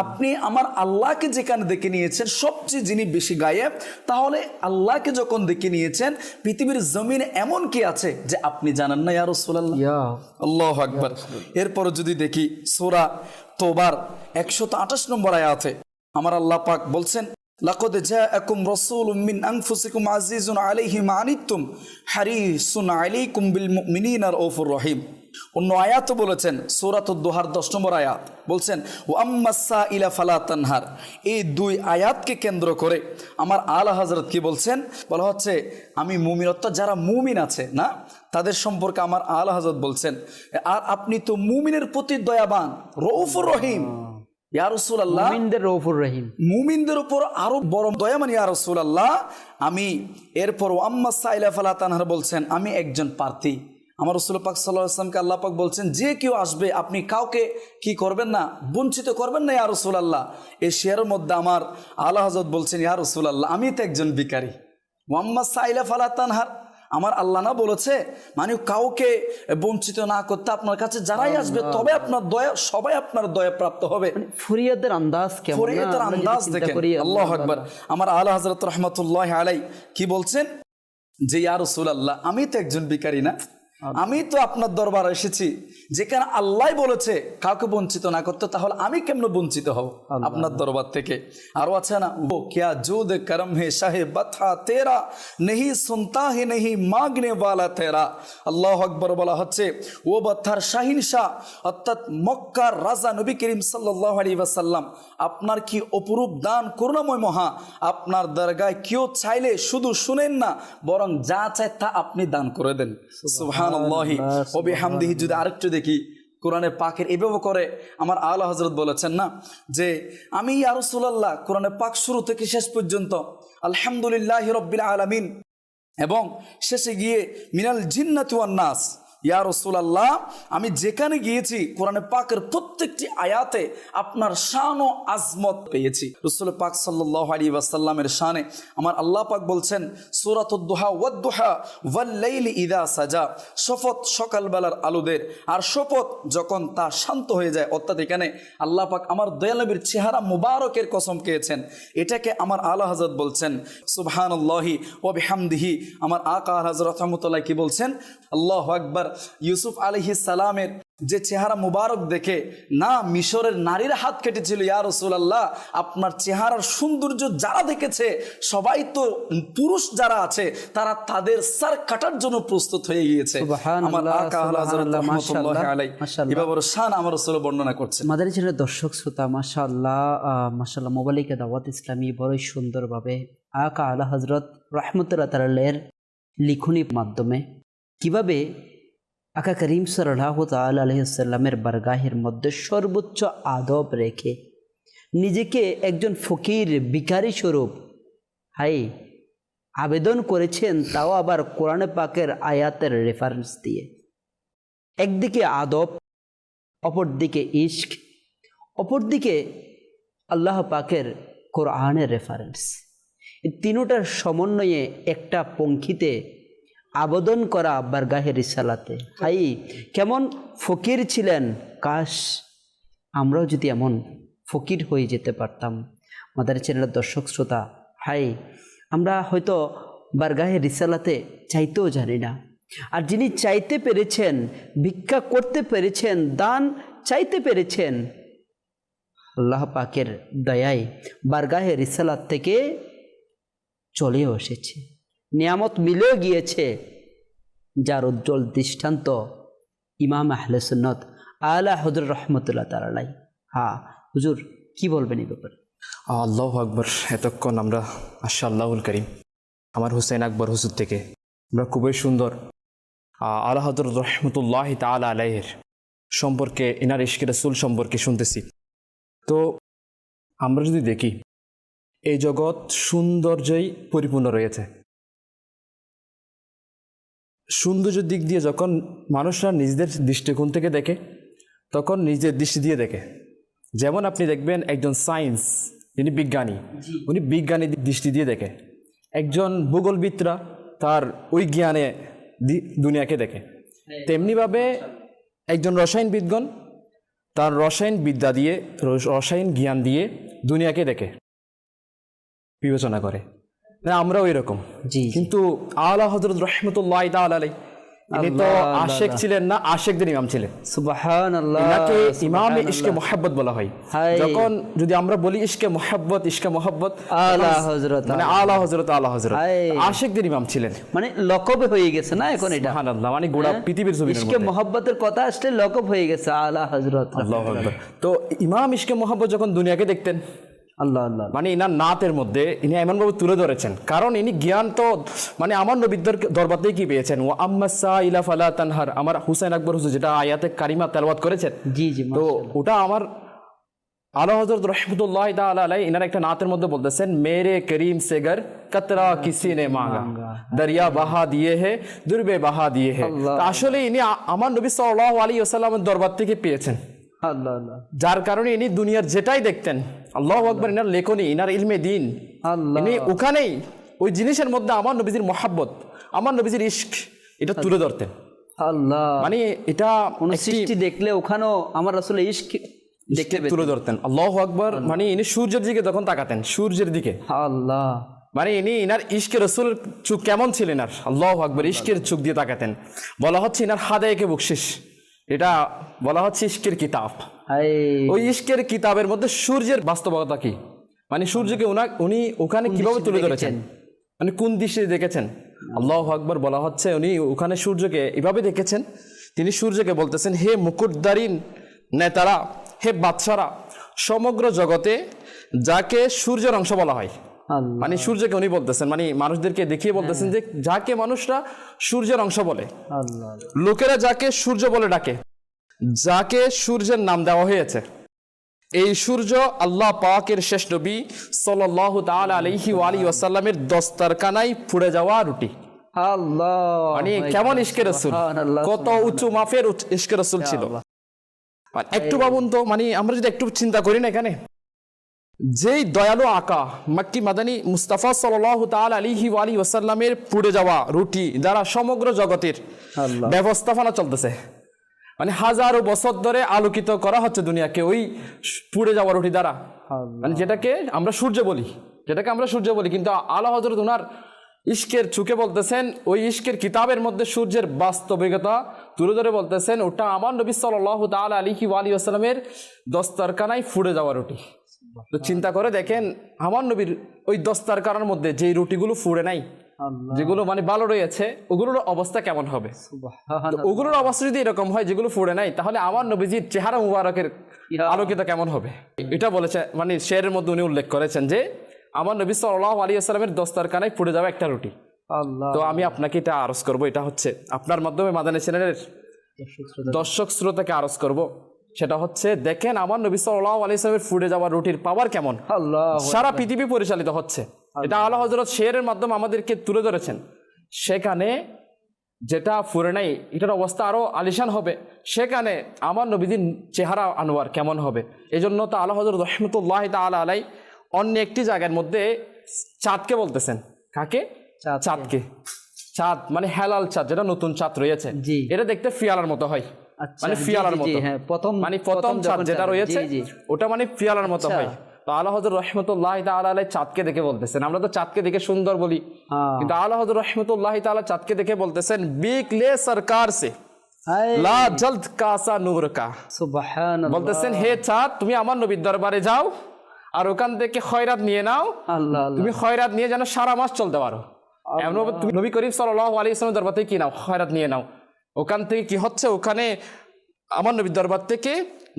আপনি আমার আল্লাহকে যেখানে দেখে নিয়েছেন সবচেয়ে যিনি বেশি গায়েব, তাহলে আল্লাহকে যখন দেখে নিয়েছেন পৃথিবীর জমিনে এমন কি আছে যে আপনি জানেন না ইয়া রাসূলুল্লাহ। আল্লাহু আকবার। এরপর যদি দেখি সূরা তওবার 128 নম্বর আয়াতে আমার আল্লাহ পাক বলছেন লাকাদ জাআকুম রাসূলুম মিন আনফুসিকুম আজিজুন আলাইহি মা আনিতুম হারিসুন আলাইকুম বিল মুমিনিনা রাউফুর রহিম। অন্য আয়াতও বলেছেন সূরাতুদ দুহার 10 নম্বর আয়াত বলছেন ওয়া আম্মাস সাইলা ফালা তানহার। এই দুই আয়াতকে কেন্দ্র করে আমার আলা হযরত কি বলছেন, বলা হচ্ছে আমি মুমিন, অর্থাৎ যারা মুমিন আছে না তাদের সম্পর্কে আমার আলা হযরত বলছেন আর আপনি তো মুমিনের প্রতি দয়াবান রউফুর রহিম। ইয়া রাসূলুল্লাহ, মুমিনদের রউফুর রহিম, মুমিনদের উপর আরো বড় দয়াবান ইয়া রাসূলুল্লাহ আমি। এরপর আম্মাস সাইলা ফালা তানহার বলছেন আমি একজন প্রার্থী। আমার রাসূল পাক সাল্লাল্লাহু আলাইহি ওয়াসাল্লামকে আল্লাহ পাক বলছেন যে কেউ আসবে আপনি কাউকে কি করবেন না, বঞ্চিত করবেন না ইয়া রাসূলুল্লাহ। এই শেয়ারের মধ্যে আমার আলা হযরত বলছেন ইয়া রাসূলুল্লাহ আমি তো একজন ভিখারি। ওয়াম্মা সাইলা ফালা তানহার, আমার আল্লাহ না বলেছে মানে কাউকে বঞ্চিত না করতে, আপনার কাছে যারাই আসবে তবে আপনার দয়া, সবাই আপনার দয়া প্রাপ্ত হবে। ফরিয়াদের আন্দাজ কেমন, ফরিয়াদের আন্দাজ দেখেন। আল্লাহু আকবার। আমার আলা হযরত রাহমাতুল্লাহি আলাইহি কি বলছেন যে ইয়া রাসূলুল্লাহ আমি তো একজন ভিখারি না, আমি তো আপনার দরবারে এসেছি যেখানে আল্লাহ বলেছে কাউকে বঞ্চিত না করতে, তাহলে আমি কেমন বঞ্চিত হব আপনার দরবার থেকে। আরো আছে না ও क्या জুদ করম হে শাহে বথা তেরা नहीं सुनता है नहीं मांगने वाला तेरा। আল্লাহু আকবার। বলা হচ্ছে ও বথার শাহিনশাহ অর্থাৎ মক্কার রাজা নবী করিম সাল্লাল্লাহু আলাইহি ওয়াসাল্লাম, আপনার কি অপরূপ দান করুণাময় মহা, আপনার দরগায় কেউ চাইলে শুধু শুনেন না বরং যা চায় তা আপনি দান করে দেন। সুবহানাল্লাহি ওয়া বিহামদিহি। যদি আরেকটু দেখি কোরআনে পাকের এভাবে করে আমার আলা হযরত বলেছেন না যে আমি ইয়া রাসূলুল্লাহ কোরআনে পাক শুরু থেকে শেষ পর্যন্ত আলহামদুলিল্লাহি রাব্বিল আলামিন এবং শেষে গিয়ে মিনাল জিন্নাতি ওয়ান নাস। ইয়া রাসূলুল্লাহ আমি যেখানে গিয়েছি কোরআনে পাকের প্রত্যেকটি আয়াতে আপনার শান ও আজমত পেয়েছি। রাসূল পাক সাল্লাল্লাহু আলাইহি ওয়াসাল্লামের শানে আমার আল্লাহ পাক বলছেন সূরাতুদ দুহা ওয়াদ দুহা ওয়াল লাইলি ইযা সাজা, শপথ সকালবেলার আলোদের আর শপথ যখন তা শান্ত হয়ে যায়, অর্থাৎ এখানে আল্লাহ পাক আমার দয়াল নবীর চেহারা মুবারকের কসম খেয়েছেন। এটাকে আমার আলা হযরত বলছেন সুবহানাল্লাহি ওয়া বিহামদিহি। আমার আকা হযরত রাহমাতুল্লাহ কি বলছেন আল্লাহু আকবার। ইউসুফ আলাইহিস সালামের যে চেহারা মুবারক দেখে না মিশরের নারীর হাত কেটেছিল ইয়া রাসূলুল্লাহ, আপনার চেহারার সৌন্দর্য যারা দেখেছে সবাই তো পুরুষ যারা আছে তারা তাদের সর কাটার জন্য প্রস্তুত হয়ে গিয়েছে। আমার আকা হযরত রাহমাতুল্লাহি আলাইহি এভাবে শান আমার রাসূল বর্ণনা করছেন। মাদানী চ্যানেলের দর্শক শ্রোতা মাশাআল্লাহ মাশাআল্লাহ মোবালিকা দাওয়াত ইসলামী বড়ই সুন্দরভাবে আকা আলা হযরত রাহমাতুল্লাহ তাআলার লিখনির মাধ্যমে কিভাবে আকা করিম সাল্লাল্লাহু তাআলা আলাইহি ওয়াসাল্লামের বারগাহের মধ্যে সর্বোচ্চ আদব রেখে নিজেকে একজন ফকির ভিখারি স্বরূপ আবেদন করেছেন, তাও আবার কোরআনে পাকের আয়াতের রেফারেন্স দিয়ে। একদিকে আদব, অপরদিকে ইশক, অপরদিকে আল্লাহ পাকের কোরআনের রেফারেন্স, এই তিনটার সমন্বয়ে একটা পঙ্ক্তিতে আবেদন করা বারগাহে রিসালাতে। কেমন ফকির ছিলেন, কাশ আমরাও যদি এমন ফকির হয়ে যেতে পারতাম। মাদানী চ্যানেলের দর্শক শ্রোতা আমরা হয়তো বারগাহে রিসালাতে চাইতেও জানি না, আর যিনি চাইতে পেরেছেন, ভিক্ষা করতে পেরেছেন, দান চাইতে পেরেছেন, আল্লাহ পাকের দয়ায় বারগাহে রিসালাত থেকে চলেও এসেছে, নিয়ামত মিলেও গিয়েছে, যার উজ্জ্বল দৃষ্টান্ত ইমাম আহলে সুন্নত আলা হজরত রহমতুল্লাহ তাআলাই। হ্যাঁ হুজুর, কি বলবেন এই ব্যাপারে? আল্লাহু আকবার। এতক্ষণ আমরা মাশাআল্লাহুল করিম আমার হুসেন আকবর হুজুর থেকে আমরা খুবই সুন্দর আলা হযরত রহমতুল্লাহি তাআলা আলাইহির সম্পর্কে, ইনার ইশকে রাসূল সম্পর্কে শুনতেছি। তো আমরা যদি দেখি এই জগৎ সৌন্দর্যই পরিপূর্ণ রয়েছে। সৌন্দর্যের দিক দিয়ে যখন মানুষরা নিজেদের দৃষ্টিকোণ থেকে দেখে তখন নিজের দৃষ্টি দিয়ে দেখে। যেমন আপনি দেখবেন একজন সায়েন্স, যিনি বিজ্ঞানী, উনি বিজ্ঞানীর দৃষ্টি দিয়ে দেখে। একজন ভূগোলবিদরা তার ওই জ্ঞানে দুনিয়াকে দেখে। তেমনিভাবে একজন রসায়নবিদগণ তার রসায়ন বিদ্যা দিয়ে, রসায়ন জ্ঞান দিয়ে দুনিয়াকে দেখে, বিবেচনা করে। না আমরাও এরকম। জি। কিন্তু আলা হযরত রহমতুল্লাহি তাআলা আলাইহি ইনি তো আশেক ছিলেন না, আশেকদের ইমাম ছিলেন। সুবহানাল্লাহ। এনাকে ইমামে ইশকে মুহাব্বত বলা হয়। হায়। যখন যদি আমরা বলি ইশকে মুহাব্বত, ইশকে মুহাব্বত আলা হযরত, মানে আলা হযরত, আলা হযরত হায়। আশেকদের ইমাম ছিলেন। মানে লকব হয়ে গেছে না এখন এটা? সুবহানাল্লাহ, মানে গোটা পৃথিবীর জমিনের ইশকে মধ্যে মোহাব্বতের কথা আসলে লকব হয়ে গেছে আলা হযরত। আল্লাহু আকবার। তো ইমাম ইশকে মুহাব্বত যখন দুনিয়াকে দেখতেন, আল্লাহ আল্লাহ, মানে ইনার নাতের মধ্যে ইনি এমনভাবে তুলে ধরেছেন, কারণ ইনি জ্ঞান তো মানে আমার নবীর দরবারতেই কি পেয়েছেন। ও আম্মাসা ইলা ফালা তানহার, আমার হুসাইন আকবর হুজুর যেটা আয়াতে কারিমা তেলাওয়াত করেছেন, জি জি, তো ওটা আমার আলা হযরত রহমতুল্লাহি তাআলা আলাইহি ইনার একটা নাতের মধ্যে বলতেছেন, মেরে করিম সে গর কতরা কিসি নে মাঙ্গা, দরিয়া বাহা দিয়ে হে দুর্বে বাহা দিয়ে হে। আসলে ইনি আমার নবী সাল্লাল্লাহু আলাইহি ওয়াসাল্লামের দরবার থেকে পেয়েছেন, আল্লাহ আল্লাহ, যার কারণে ইনি দুনিয়ার যেটাই দেখতেন, আল্লাহু আকবার, ইনার লেখনী, ইনার ইলমে দিন, আল্লাহ। ইনি ওখানেই ওই জিনিসের মধ্যে আমার নবীজির মহাব্বত, আমার নবীজির ইশক এটা তুলে ধরতেন। আল্লাহ, মানে এটা কোন একটি সৃষ্টি দেখলে ওখানেও আমার আসলে ইশক দেখতে পেতেন। তুলে ধরতেন। আল্লাহু আকবার। মানে ইনি সূর্যের দিকে যখন তাকাতেন, সূর্যের দিকে, আল্লাহ, মানে ইনি ইনার ইশকে রসুলের চোখ কেমন ছিলেন, আর আল্লাহু আকবার, ইশকের চোখ দিয়ে তাকাতেন। বলা হচ্ছে ইনার হাদায়েকে বকশিস, এটা বলা হচ্ছে ইশকের কিতাব। হায়, ওই ইশকের কিতাবের মধ্যে সূর্যের বাস্তবতা কি, মানে সূর্যকে উনি ওখানে কিভাবে তুলে ধরেছেন, মানে কোন দৃষ্টিতে দেখেছেন। আল্লাহু আকবার। বলা হচ্ছে উনি ওখানে সূর্যকে এভাবে দেখেছেন, তিনি সূর্যকে বলতেছেন, হে মুকুটদারিন নেতারা, হে বাদশারা, সমগ্র জগতে যাকে সূর্যের অংশ বলা হয়, আল্লাহ, মানে সূর্যকে উনি বলতেছেন, মানে মানুষদেরকে দেখিয়ে বলতেছেন যে যাকে মানুষরা সূর্যের অংশ বলে, আল্লাহ, লোকেরা যাকে সূর্য বলে ডাকে, যাকে সূর্যের নাম দেওয়া হয়েছে, এই সূর্য আল্লাহ পাকের শেষ নবী সাল্লাল্লাহু তাআলা আলাইহি ওয়া আলিহি ওয়াসাল্লামের দস্তরখানায় পুড়ে যাওয়া রুটি। আল্লাহ, মানে কেমন ইশকে রাসূল, কত উঁচু মাপের ইশকে রাসূল ছিল। মানে একটু ভাবুন তো, মানে আমরা যদি একটু চিন্তা করি না, এখানে যেই দয়ালু আকা মক্কি মাদানী মুস্তাফা সাল্লাল্লাহু তাআলা আলাইহি ওয়া আলিহি ওয়াসাল্লামের পুড়ে যাওয়া রুটি দ্বারা সমগ্র জগতের আল্লাহ, ব্যবস্থাপনা চলতেছে, মানে হাজারো বছর ধরে আলোকিত করা হচ্ছে দুনিয়াকে ওই পুড়ে যাওয়া রুটি দ্বারা, মানে যেটাকে আমরা সূর্য বলি, কিন্তু আলা হযরত উনার ইশকের চুকে বলতেছেন, ওই ইশকের কিতাবের মধ্যে সূর্যের বাস্তবিকতা তুলে ধরে বলতেছেন, ওটা আমার নবী সাল্লাল্লাহু তাআলা আলাইহি ওয়া আলিহি ওয়াসাল্লামের দস্তরখানায় ফুড়ে যাওয়া রুটি। তো চিন্তা করে দেখেন, আমার নবীর ওই দস্তরখানার মধ্যে যেই রুটিগুলো ফুড়ে নাই, যেগুলো মানে ভালো রয়েছে, ওগুলোর অবস্থা কেমন হবে? তো ওগুলোর অবস্থা যদি এরকম হয় যেগুলো ফুড়ে নাই, তাহলে আমার নবীজির চেহারা মুবারকের আলোকিত কেমন হবে? এটা বলেছে, মানে শেরের মধ্যে উনি উল্লেখ করেছেন যে আমার নবী সাল্লাল্লাহু আলাইহি ওয়াসাল্লামের দস্তরখানায় ফুড়ে যাওয়া একটা রুটি। তো আমি আপনাকে এটা আরজ করব, এটা হচ্ছে আপনার মাধ্যমে মাদানী চ্যানেলের দর্শক শ্রোতাকে আরজ করব, সেটা হচ্ছে দেখেন আমার নবী সাল্লাল্লাহু আলাইহি ওয়াসাল্লামের ফুড়ে যাওয়া রুটির পাওয়ার কেমন, সারা পৃথিবী পরিচালিত হচ্ছে। এটা আলা হযরত শেরের মাধ্যমে আমাদেরকে তুলে ধরেছেন। সেখানে যেটা ফুরে নাই, এটার অবস্থা আরো আলিশান হবে, সেখানে আমার নবীজির চেহারা আনোয়ার কেমন হবে। এই জন্য তো আলা হযরত রহমতুল্লাহি তাআলা আলাইহি অন্য একটি জায়গার মধ্যে চাঁদকে বলতেছেন, কাকে? চাঁদকে। চাঁদ মানে হেলাল চাঁদ, যেটা নতুন চাঁদ রয়েছে, এটা দেখতে ফিয়ালার মতো হয়, মানে ফিয়ালার মতো, মানে প্রথম চাঁদ যেটা রয়েছে ওটা মানে ফিয়ালার মতো হয়। তো আলা হযরত রাহমাতুল্লাহি তাআলা আলাইহি চাঁদকে দেখে বলতেছেন, আমরা তো চাঁদকে দেখে সুন্দর বলি, কিন্তু আলা হযরত রাহমাতুল্লাহি তাআলা চাঁদকে দেখে বলতেছেন, বিকলে সরকার সে লা জলদ কাসা নূর কা। সুবহানাল্লাহ। বলতেছেন, হে চাঁদ, তুমি আমার নবীর দরবারে যাও আর ওখান থেকে খয়রাত নিয়ে নাও, তুমি খয়রাত নিয়ে যেন সারা মাস চলতে পারো। এমন তুমি নবী করিম সাল্লাল্লাহু আলাইহি ওয়াসাল্লামের দরবার থেকে কি নাও? খয়রাত নিয়ে নাও। ওখান থেকে কি হচ্ছে, ওখানে আমার নবীর দরবার থেকে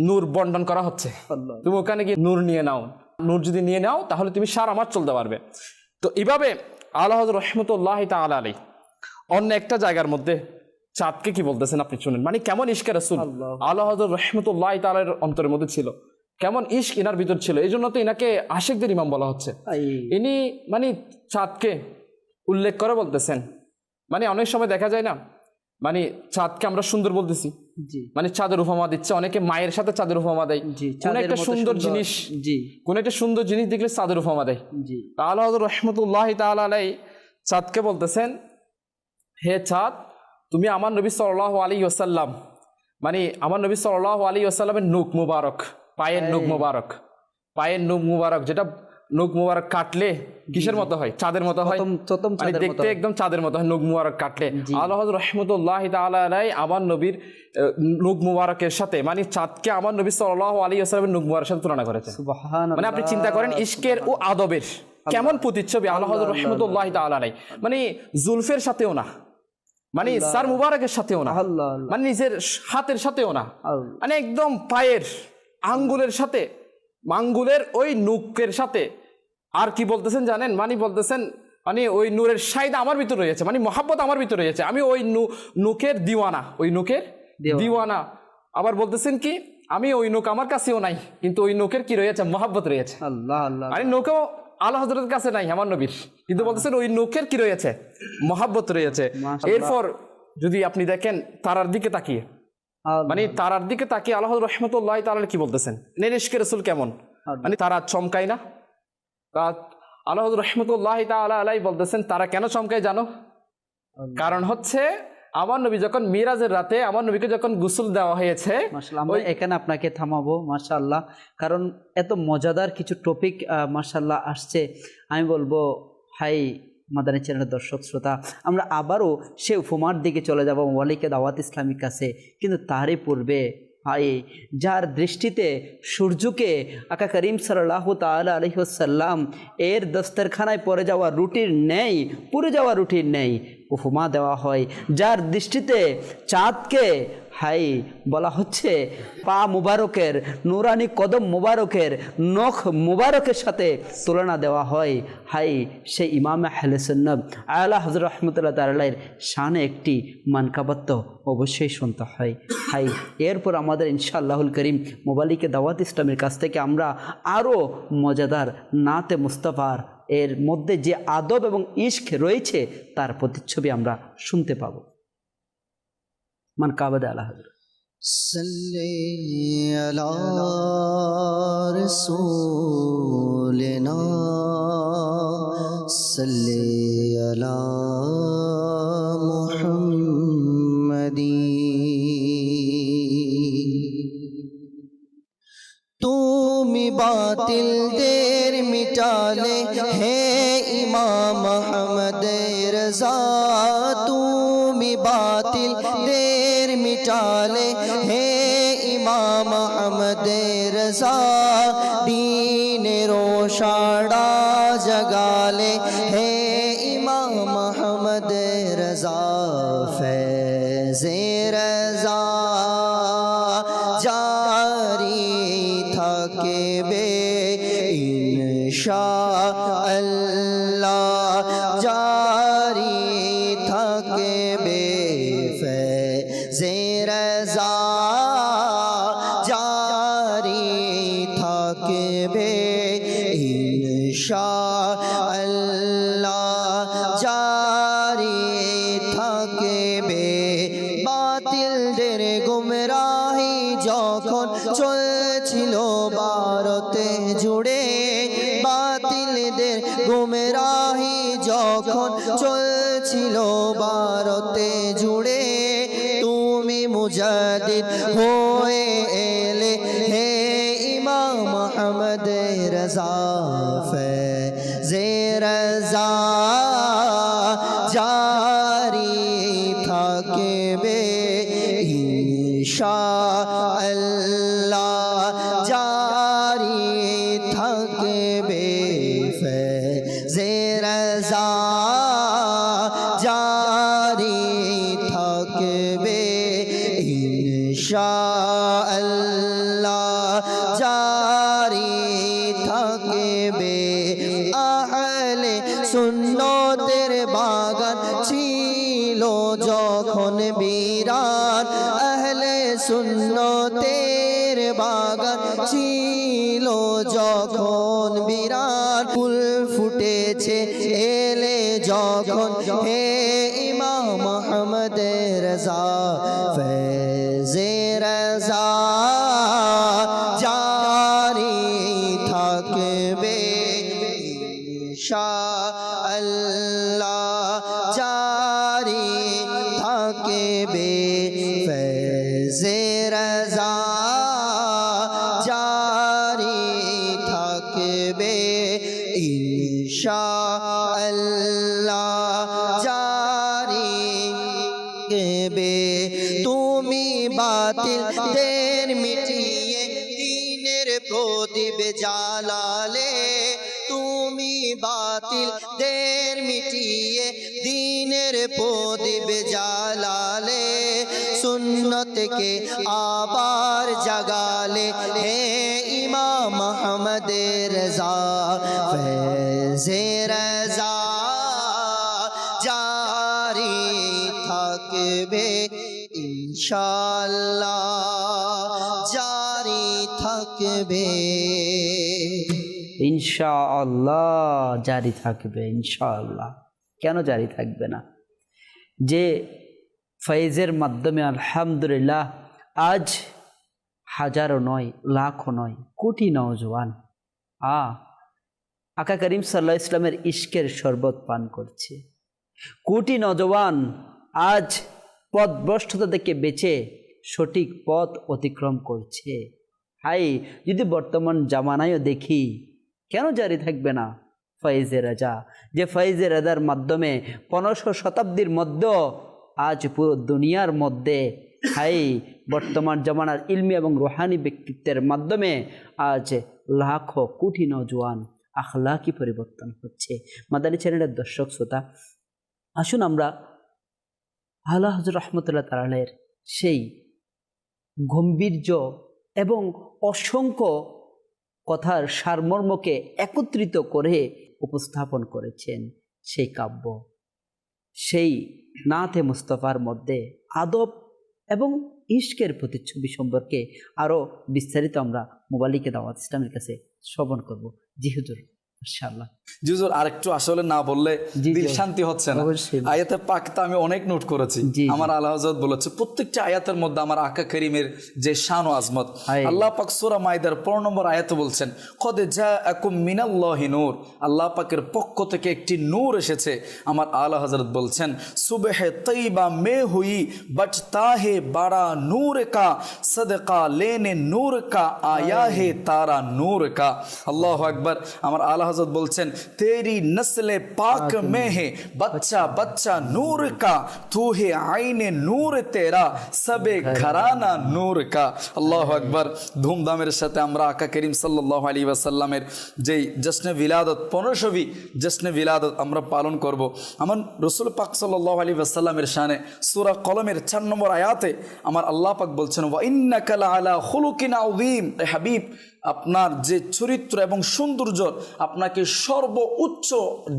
নূর বন্টন করা হচ্ছে। আল্লাহ। তুমি ওখানে গিয়ে নূর নিয়ে নাও, নূর যদি নিয়ে নাও তাহলে তুমি সারা মাস চলতে পারবে। তো এইভাবে আলা হযরত রহমতুল্লাহ তাআলা আলাইহি অন্য একটা জায়গার মধ্যে চাঁদকে কি বলতেছেন আপনি শুনেন, মানে কেমন ইশকে রাসূল আলা হযরত রহমতুল্লাহ তাআলার অন্তরের মধ্যে ছিল, কেমন ইশক ইনার ভিতর ছিল। এই জন্য তো ইনাকে আশিকদের ইমাম বলা হচ্ছে। ইনি মানে চাঁদকে উল্লেখ করে বলতেছেন, মানে অনেক সময় দেখা যায় না, মানে চাঁদকে আমরা সুন্দর বলতেছি, জি মানে চাঁদের উপমা দিচ্ছে, অনেকে মায়ের সাথে চাঁদের উপমা দেয়। জি, কোন চাঁদের একটা মতো সুন্দর সুন্দর। জিনিস, জি কোন একটা সুন্দর জিনিস দেখলে চাঁদের উপমা দেয়। জি আলা হযরত রহমতুল্লাহ তাআলা আলাইহি চাঁদকে বলতেছেন, হে চাঁদ, তুমি আমার নবী সাল্লাল্লাহু আলাইহি ওয়াসাল্লাম, মানে আমার নবী সাল্লাল্লাহু আলাইহি ওয়াসাল্লামের নুক মুবারক, পায়ের নুক মুবারক, পায়ের নুক মুবারক, যেটা নুক মুবারক কাটলে কিসের মতো হয়, চাঁদের মতো হয়, প্রথম মানে চাঁদের দেখতে মতো। একদম চাঁদের মতো হয় নুক মুবারক কাটলে। জি। আলা হযরত রহমতুল্লাহ তাআলা আলাইহি আমার নবীর নুক মুবারকের সাথে, মানে চাঁদকে আমার নবী সাল্লাল্লাহু আলাইহি ওয়াসাল্লামের নুক মুবারকের সাথে তুলনা করেছেন। সুবহানাল্লাহ। মানে আপনি চিন্তা করেন ইশকের ও আদবের কেমন প্রতিচ্ছবি আলা হযরত রহমতুল্লাহ তাআলা আলাইহি, মানে জুলফের সাথেও না, মানে সার মুবারকের সাথেও না, আল্লাহ আল্লাহ মানে নিজের হাতের সাথেও না, আল্লাহ। মানে একদম পায়ের আঙ্গুলের সাথে, আঙ্গুলের ওই নুকের সাথে। আর কি বলতেছেন জানেন, মানে বলতেছেন মানে ওই নূরের শাইদ আমার ভিতরে রয়েছে, মানে মহাব্বত আমার ভিতরে রয়েছে, আমি ওই নুকের দিওয়ানা, ওই নুকের দিওয়ানা। আবার বলতেছেন কি, আমি ওই নুক আমার কাছেও নাই, কিন্তু ওই নুকের কি রয়েছে, মহাব্বত রয়েছে। আল্লাহ আল্লাহ মানে নৌকাও আল্লাহ হযরতের কাছে নাই আমার নবীর, কিন্তু বলতেছেন ওই নৌকের কি রয়েছে, মহাব্বত রয়েছে। মাশাআল্লাহ। এরপর যদি আপনি দেখেন তারার দিকে তাকিয়ে, আল্লাহ। মানে তারার দিকে তাকিয়ে আল্লাহ রহমতুল্লাহ তাআলা কি বলতেছেন, ইশকে রাসূল কেমন, মানে তারা চমকায় না। আল্লাহ রহমতুল্লাহ তাআলা আলাইহি বলতেছেন তারা কেন চমকায় জানো, কারণ হচ্ছে আমার নবী যখন মিরাজের রাতে আমার নবীকে যখন গোসল দেওয়া হয়েছে, মাশাআল্লাহ, আমরা এখানে আপনাকে থামাবো মাশাআল্লাহ, কারণ এত মজাদার কিছু টপিক মাশাআল্লাহ আসছে। আমি বলবো হাই মাদানী চ্যানেলের দর্শক শ্রোতা, আমরা আবারও সে উপমার দিকে চলে যাব ওয়ালিকে দাওয়াত ইসলামিক কাছে, কিন্তু তারই পূর্বে হাই যার দৃষ্টিতে সূর্যকে আকা করিম সাল্লাল্লাহু তাআলা আলাইহি ওয়াসাল্লাম এর দস্তরখানায় পড়ে যাওয়া রুটির নেই, পুড়ে যাওয়া রুটির নেই উপমা দেওয়া হয়, যার দৃষ্টিতে চাঁদকে হাই বলা হচ্ছে পা মুবারকের, নুরানি কদম মুবারকের, নখ মুবারকের সাথে তুলনা দেওয়া হয়, হাই সেই ইমাম আহলে সুন্নাত আলা হযরত রাহমাতুল্লাহ তাআলার শানে একটি মানকাবাত অবশ্যই শুনতে হয়। হাই এরপর আমাদের ইনশাআল্লাহুল করিম মোবালিকে দাওয়াত ইসলামের কাছ থেকে আমরা আরও মজাদার নাতে মুস্তাফার এর মধ্যে যে আদব এবং ইশক রয়েছে তার প্রতিচ্ছবি আমরা শুনতে পাব। মানকাবাত আলা হযরত صلی علی رسولنا صلی علی محمدی তুমি বাতিল দের মিটালে হে ইমাম আহমদ রজা, তুমি বাতিল দের মিটালে হে ইমাম আহমদ রজা, দীন রোশাড়া জগালে হে ইমাম আহমদ রজা, ফैज़े रज़ा জারি থাকবে ইনশাআল্লাহ, জারি থাকবে ফैज़े रज़ा, জারি থাকবে ইনশাআল্লাহ, জারি থাকবে। বাতিলদের গুমরাহি যখন চলছিল ভারতে জুড়ে, বাতিলদের গুমরাহি যখন চলছিল ভারতে জুড়ে, তুমি মুজাদ্দিদ হয়ে এলে হে ইমাম আহমদ রজা, ফैज़े रज़ा জারি থাকবে ইনশাআল্লাহ, জারি থাকবে ফैज़े रज़ा, জারি থাকবে সুন্নতের বাগান ছিল যখন বিরান, আহলে সুন্নতের বাগান ছিল যখন বিরান, ফুল ফুটেছে এলে যখন হে ইমাম মোহাম্মদ রজা ফেজে রজা জারি থাকবে ইনশাআল্লাহ, জারি থাকবে ফেজে রজা জারি থাকবে ইনশাআল্লাহ, জারি থাকবে। তুমি বাতিল দের মিটিয়ে দ্বীনের প্রদীপ জ্বালালে, তুমি বাতিল দের মিটিয়ে দ্বীনের প্রদীপ জ্বালালে, সুন্নতকে আবার জাগালে হে ইমাম মোহাম্মদ রজা ফেজে রজা জারি থাকবে ইনশাআল্লাহ, জারি থাকবে। ইনশাআল্লাহ জারি থাকবে, ইনশাআল্লাহ। কেন জারি থাকবে না? যে ফয়েজের মাধ্যমে আলহামদুলিল্লাহ আজ হাজারো নয়, লাখো নয়, কোটি নওজওয়ান আকা করিম সাল্লাল্লাহু আলাইহি ইসলামের ইশকের শরবত পান করছে। কোটি নওজওয়ান আজ পথভ্রষ্টতা থেকে বেঁচে সঠিক পথ অতিক্রম করছে। হাই, যদি বর্তমান জামানায়ও দেখি, কেন জারি থাকবে না ফয়েজে রাজা? যে ফয়েজে রাজার মাধ্যমে 1500 শতাব্দীর মধ্যে আজ পুরো দুনিয়ার মধ্যে হাই বর্তমান জামানার ইলমি এবং রুহানি ব্যক্তিত্বের মাধ্যমে আজ লাখো কোটি নওজওয়ান আখলাকি পরিবর্তন হচ্ছে। মাদানী চ্যানেলের দর্শক শ্রোতা, আসুন আমরা আলা হযরত রাহমাতুল্লাহ তাআলার সেই গম্ভীর্য এবং অসংখ্য কথার সারমর্মকে একত্রিত করে উপস্থাপন করেছেন সেই কাব্য, সেই নাতে মুস্তাফার মধ্যে আদব এবং ইশকের প্রতিচ্ছবি সম্পর্কে আরও বিস্তারিত আমরা মোবালিকে দাওয়াত ইসলামের কাছে শ্রবণ করব। জি হুজুর, ইনশাআল্লাহ। জি হুজুর, আরেকটু আসলে না বললে দিল শান্তি হচ্ছে না। আয়াতের পাকটা আমি অনেক নোট করেছি। আমার আল্লাহ হযরত বলেছে প্রত্যেকটা আয়াতের মধ্যে আমার আকা করিমের যে শান ও আজমত। আল্লাহ পাক সূরা মাইদার 15 নম্বর আয়াতে বলছেন কদ জাআকুম মিনাল্লাহি নূর, আল্লাহ পাকের পক্ষ থেকে একটি নূর এসেছে। আমার আল্লাহ হযরত বলছেন সুবহে তৈবা মে হুই বচতা হে বাড়া নূর কা, সদকা লেনে নূর কা আয়া হে তারা নূর কা। আল্লাহু আকবার। আমার আল্লাহ हज़रत बोलছেন तेरी नस्ल पाक में है बच्चा बच्चा नूर का, तू है आईने नूर तेरा सबे घराना नूर का। আল্লাহু আকবার। ধুমধামের সাথে আমরা আকা করিম সাল্লাল্লাহু আলাইহি ওয়াসাল্লামের যেই জশ্নে বিলাদত 1500 জশ্নে বিলাদত আমরা পালন করব। আমার রাসূল পাক সাল্লাল্লাহু আলাইহি ওয়াসাল্লামের শানে সূরা কলমের 4 নম্বর আয়াতে আমার আল্লাহ পাক বলছেন ওয়া ইন্নাকা লাআলা খুলুকিন আযীম। হাবিব, আপনার যে চরিত্র এবং সৌন্দর্য, আপনাকে সর্বোচ্চ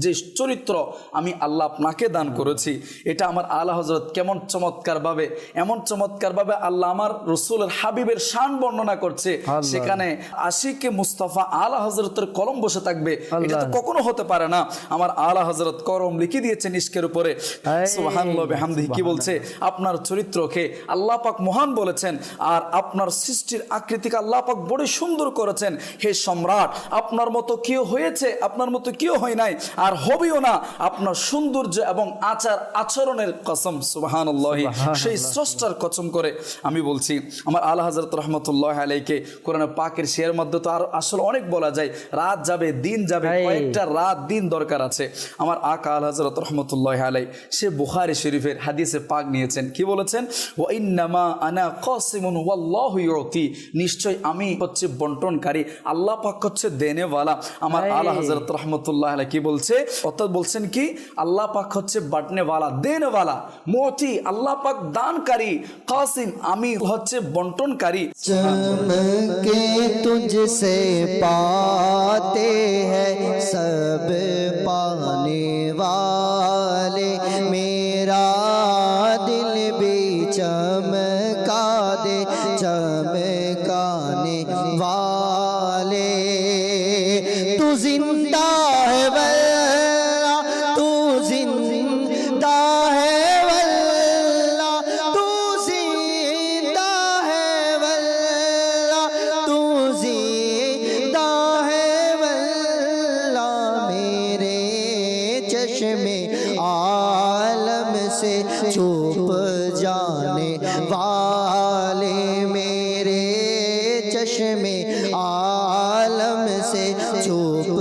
যে চরিত্র আমি আল্লাহ আপনাকে দান করেছি, এটা আমার আলা হযরত কেমন চমৎকারভাবে, এমন চমৎকারভাবে আল্লাহ আমার রসুলের হাবিবের শান বর্ণনা করছে। সেখানে আশিকে মুস্তাফা আলা হযরতের কলম বসে থাকবে, এটা তো কখনো হতে পারে না। আমার আলা হযরত কলম লিখে দিয়েছেন ইশকের উপরে। সুবহানাল্লাহ বিহামদিহি। কি বলছে? আপনার চরিত্রকে আল্লাহ পাক মহান বলেছেন, আর আপনার সৃষ্টির আকৃতিকে আল্লাহ পাক বড় সুন্দর করেছেন। হে সম্রাট, আপনার মতো কেউ হয়েছে, আপনার মতো কেউ হয় নাই, আর হবেও না। আপনার সৌন্দর্য এবং আচার আচরণের কসম, সুবহানাল্লাহ, সেই স্রষ্টার কসম করে আমি বলছি। আমার আলা হযরত রাহমাতুল্লাহি আলাইহি কোরআন পাকের শেয়ার মধ্যে তো আর আসলে অনেক বলা যায়, রাত যাবে দিন যাবে, কয়েকটা রাত দিন দরকার আছে। আমার আকা আলা হযরত রাহমাতুল্লাহি আলাইহি সে বুখারী শরীফের হাদিসে পাক নিয়েছেন। কি বলেছেন? ওয়া ইন্নামা আনা কাসিমুন ওয়াল্লাহু ইউতি, নিশ্চয় আমি হচ্ছে বন্টনকারী, আল্লাহ পাক হচ্ছে দেনেওয়ালা। আমার আলা হযরত রাহমাতুল্লাহি আলাইহি কি বলছে? অর্থাৎ বলছেন কি আল্লাহ পাক হচ্ছে বাটনেওয়ালা, দেনেওয়ালা, মুতি আল্লাহ পাক দানকারী, কাসিম আমি হচ্ছে বন্টনকারী। चमके तुझसे पाते हैं सब पाने जिंदा है वल्ला, तू जिंदा है वल्ला, तू जिंदा है वल्ला, तू जिंदा है वल्ला। मेरे चश्मे आलम से छुप जाने वाले, मेरे चश्मे आलम से छुप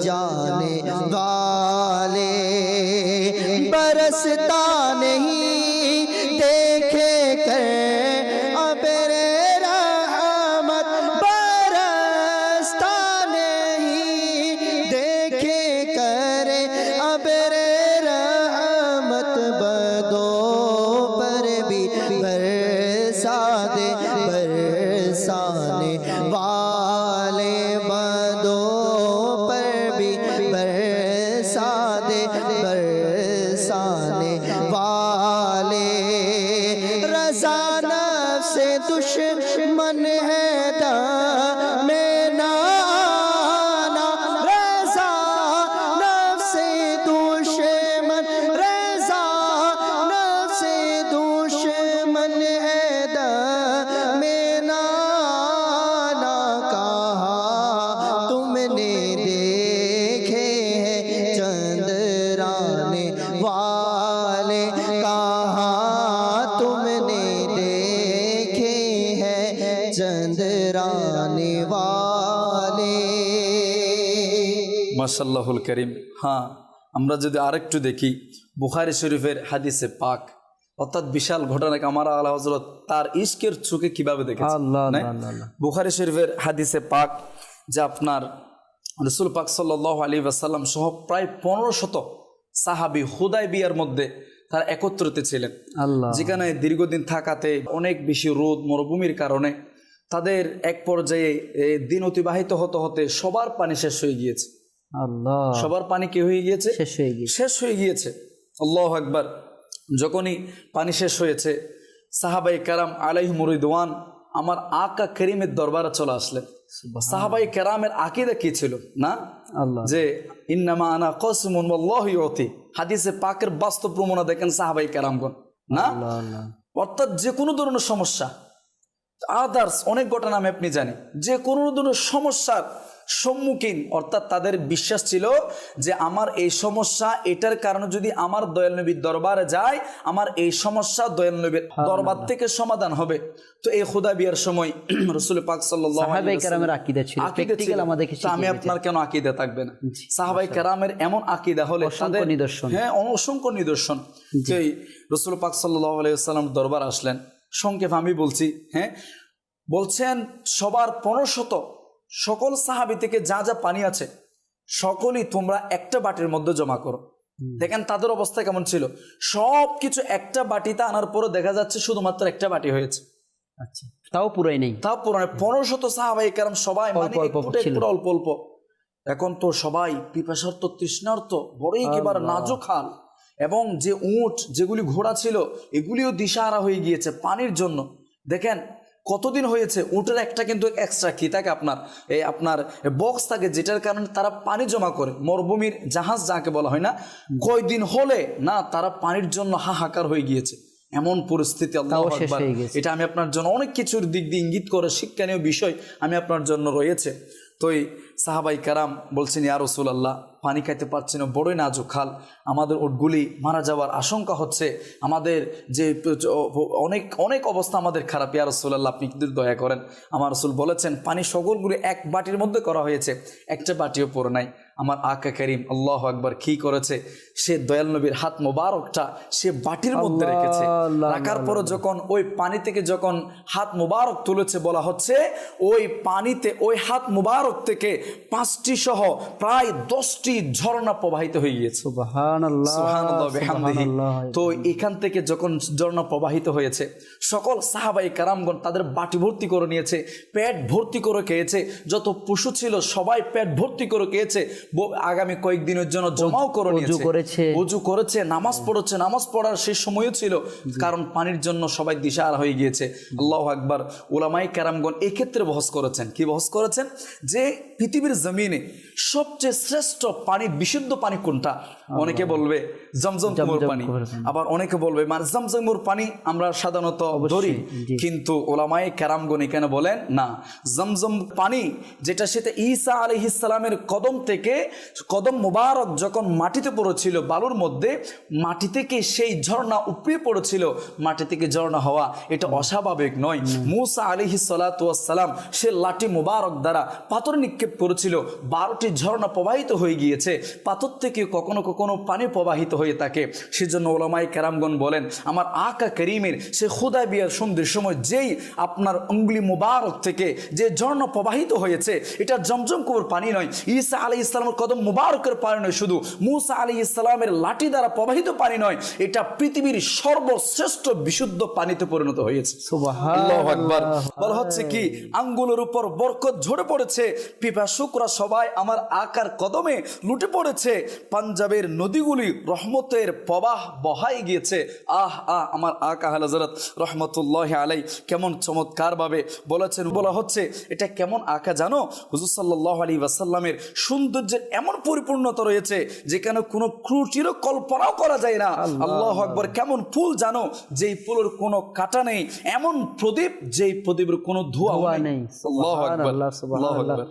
जाने वाले, बरसता नहीं देखे कर अबरे रहमत, बरसता नहीं देखे कर अबरे रहमत, बदो पर भी बरसा दे बरसाने वाले, बदो पर भी बरसा दे बरसाने वाले। रज़ा नफ्स से दुश्मन है में ना आना, रज़ा नफ्स से दुश्मन, रज़ा नफ्स से दुश्मन है में ना आना। कहा तुमने देखे हैं चंद्राने वाले, कहा तुमने देखे हैं चंद्राने वाले। মাশাআল্লাহুল করিম। হ্যাঁ, আমরা যদি আরেকটু দেখি বুখারী শরীফের হাদিসে পাক, অর্থাৎ বিশাল ঘটনাকে আমার আলা হযরত তার ইশকের চোখে কিভাবে দেখেছেন। আল্লাহ নাই? আল্লাহ আল্লাহ। বুখারী শরীফের হাদিসে পাক যে আপনার রাসূল পাক সাল্লাল্লাহু আলাইহি ওয়াসাল্লাম সহ প্রায় 1500 সাহাবী হুদায়বিয়ার মধ্যে তারা একত্রিত ছিলেন, আল্লাহ, যেখানে দীর্ঘদিন থাকাতে অনেক বেশি রোদ মরুভূমির কারণে তাদের এক পর্যায়ে দিন অতিবাহিত হতে হতে সবার পানি শেষ হয়ে গিয়েছে। আল্লাহ, সবার পানি কি হয়ে গিয়েছে? শেষ হয়ে গিয়েছে। শেষ হয়ে গিয়েছে। আল্লাহু আকবার। যখনই পানি শেষ হয়েছে, সাহাবায়ে কেরাম আলাইহিমুর রিদওয়ান আমার আকা করিমের দরবারে চলে আসলেন। সাহাবায়ে কেরামের আকীদা কি ছিল না, আল্লাহ, যে ইন্নামা আনা কাসিমুন ওয়াল্লাহু ইউতি। হাদিসে পাকের বাস্তব প্রমাণ দেখেন সাহাবায়ে কেরামগণ না, আল্লাহ আল্লাহ, অর্থাৎ যে কোনো ধরনের সমস্যা, আদার্স অনেক ঘটনা আমি আপনি জানি, যে কোনো ধরনের সমস্যার সম্মুখীন, অর্থাৎ তাদের বিশ্বাস ছিল যে আমার এই সমস্যা এটার কারণে যদি আমার দয়াল নবীর দরবারে যায়, আমার এই সমস্যা দয়াল নবীর দরবার থেকে সমাধান হবে। তো এই হুদায়বিয়ার সময় রাসূল পাক সাল্লাল্লাহু আলাইহি সাহাবায়ে কেরামের আকীদা ছিল, প্র্যাকটিক্যাল আমাদেরকে তো আমি আপনার কেন আকীদা থাকবে না? সাহাবায়ে কেরামের এমন আকীদা হলে অসংখ্য নিদর্শন। হ্যাঁ, অসংখ্য নিদর্শন। তো এই রাসূল পাক সাল্লাল্লাহু আলাইহি ওয়াসাল্লাম দরবার আসলেন। সংক্ষেপে আমি বলছি, হ্যাঁ, বলছেন সবার 1500 সকল সাহাবী থেকে যা যা পানি আছে সকলই তোমরা একটা বাটির মধ্যে জমা করো। দেখেন তাদের অবস্থা কেমন ছিল, সব কিছু একটা বাটিতে আনার পরে দেখা যাচ্ছে শুধুমাত্র একটা বাটি হয়েছে। আচ্ছা, তাও পুরাই নেই, তা পুরো 1500 সাহাবায়ে কেরাম সবাই মানে অল্প অল্প ছিল। একটু অল্প অল্প। এখন তো সবাই পিপাসার্ত তৃষ্ণার্ত, বড়ই একেবারে নাজুক হাল, এবং যে উট যেগুলি ঘোড়া ছিল এগুলিও দিশাহারা হয়ে গিয়েছে পানির জন্য। দেখেন কতদিন হয়েছে, উটের একটা কিন্তু এক্সট্রা কি থাকে আপনার এই আপনার বক্স থাকে, যেটার কারণে তারা পানি জমা করে, মরুভূমির জাহাজ যাকে বলা হয় না, কয়দিন হলে না তারা পানির জন্য হাহাকার হয়ে গিয়েছে। এমন পরিস্থিতি, আল্লাহু আকবার। এটা আমি আপনার জন্য অনেক কিছুর দিক দিয়ে ইঙ্গিত করে শিক্ষণীয় বিষয় আমি আপনার জন্য রয়েছে। তো এই সাহাবাই কারাম বলছেন, ইয়া রাসূলুল্লাহ, পানি খাইতে পারছি না, বড়ই নাজুক হাল, আমাদের উটগুলি মারা যাওয়ার আশঙ্কা হচ্ছে, আমাদের যে অনেক অনেক অবস্থা আমাদের খারাপ, ইয়া রাসূলুল্লাহ আপনি কিন্তু দয়া করেন। আমার রাসূল বলেছেন পানি সকলগুলি এক বাটির মধ্যে করা হয়েছে, একটা বাটিও পড়ে নাই। আমার আকা করিম আল্লাহু আকবার কি করেছে, সে দয়াল নবীর হাত মোবারকটা সে বাটির মধ্যে রেখেছে। রাখার পরে যখন ওই পানি থেকে যখন হাত মোবারক তুলেছে, বলা হচ্ছে ওই পানিতে ওই হাত মোবারক থেকে 5টি সহ প্রায় 10টি ঝর্ণা প্রবাহিত হয়ে গিয়েছে। সুবহানাল্লাহ, সুবহানাল্লাহ বিহামদিহি। তো এখান থেকে যখন ঝর্ণা প্রবাহিত হয়েছে, সকল সাহাবায়ে কেরামগণ তাদের বাটি ভর্তি করে নিয়েছে, পেট ভর্তি করে খেয়েছে, যত পশু ছিল সবাই পেট ভর্তি করে খেয়েছে, আগামী কয়েকদিনের জন্য জমাও করে নিয়েছে, অজু করেছে, নামাজ পড়েছে, নামাজ পড়ার শেষ সময়ও ছিল, কারণ পানির জন্য সবাই দিশাহারা হয়ে গিয়েছে। আল্লাহু আকবার। উলামায়ে কেরামগণ এই ক্ষেত্রে বহস করেছেন, কি বহস করেছেন, যে পৃথিবীর জমিনে সবচেয়ে শ্রেষ্ঠ পানি, বিশুদ্ধ পানি কোনটা? অনেকে বলবে জমজম কুয়োর পানি, আবার অনেকে বলবে মানে জমজমের পানি আমরা সাধারণত ধরি, কিন্তু ওলামায়ে কেরামগণ এখানে বলেন না, জমজম পানি যেটা সেটা ঈসা আলাইহিস সালামের কদম থেকে, কদম মুবারক যখন মাটিতে পড়েছিল বালুর মধ্যে, মাটি থেকে সেই ঝর্ণা উপড়ে পড়েছিল, মাটি থেকে ঝর্ণা হওয়া এটা অস্বাভাবিক নয়। মূসা আলাইহিস সালাতু ওয়াস সালাম সে লাঠি মুবারক দ্বারা পাথর নিক্ষেপ করেছিল, 12টি ঝর্ণা প্রবাহিত হয়ে গিয়েছে, পাথর থেকে কখনো কখনো পানি প্রবাহিত হয়ে থাকে। সেজন্য ওলামায়ে কেরামগণ বলেন আমার আকা করিমের সে হুদায়বিয়ার সন্ধির সময় যেই আপনার অঙ্গুলি মুবারক থেকে যে ঝর্ণা প্রবাহিত হয়েছে, এটা জমজম কুয়োর পানি নয়, ঈসা আলাইহিস সালামের কদম মুবারকের পানি নয়, শুধু মূসা আলাইহিস সালামের লাঠি দ্বারা প্রবাহিত পানি নয়, এটা পৃথিবীর সর্বশ্রেষ্ঠ বিশুদ্ধ পানিতে পরিণত হয়েছে। আল্লাহু আকবার। বলা হচ্ছে কি আঙ্গুলের উপর বরকত ঝরে পড়েছে, পিপাসুকরা সবাই আমার আকার কদমে লুটে পড়েছে, পাঞ্জাবের নদীগুলি রহমতের প্রবাহ বহাই গিয়েছে। আহ আহ আমার আকা হযরত রহমতুল্লাহি আলাই কেমন চমৎকার ভাবে বলেছেন। বলা হচ্ছে এটা কেমন আকা জানো, হুজুর সাল্লাল্লাহু আলাইহি ওয়াসাল্লামের সৌন্দর্যের এমন পরিপূর্ণতা রয়েছে যেখানে কোনো ত্রুটিরও কল্পনাও করা যায় না। আল্লাহু আকবার। কেমন ফুল জানো, যেই ফুলের কোনো কাঁটা নেই, এমন প্রদীপ যেই প্রদীপের কোনো ধোঁয়া নেই। আল্লাহু আকবার, আল্লাহু আকবার।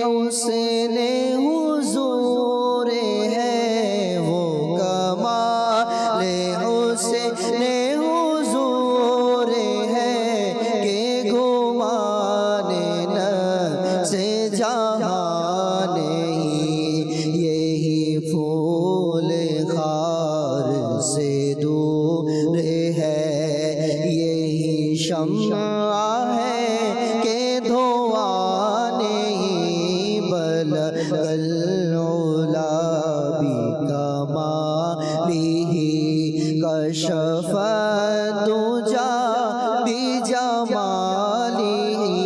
हुसैन हुजूर है वो कमाल हुसैन हुजूर है के घुमाने न से जहां नहीं, यही फूल खार से दूर है, यही शम्मा है के धोआ कशफ दुजा बिजमालिही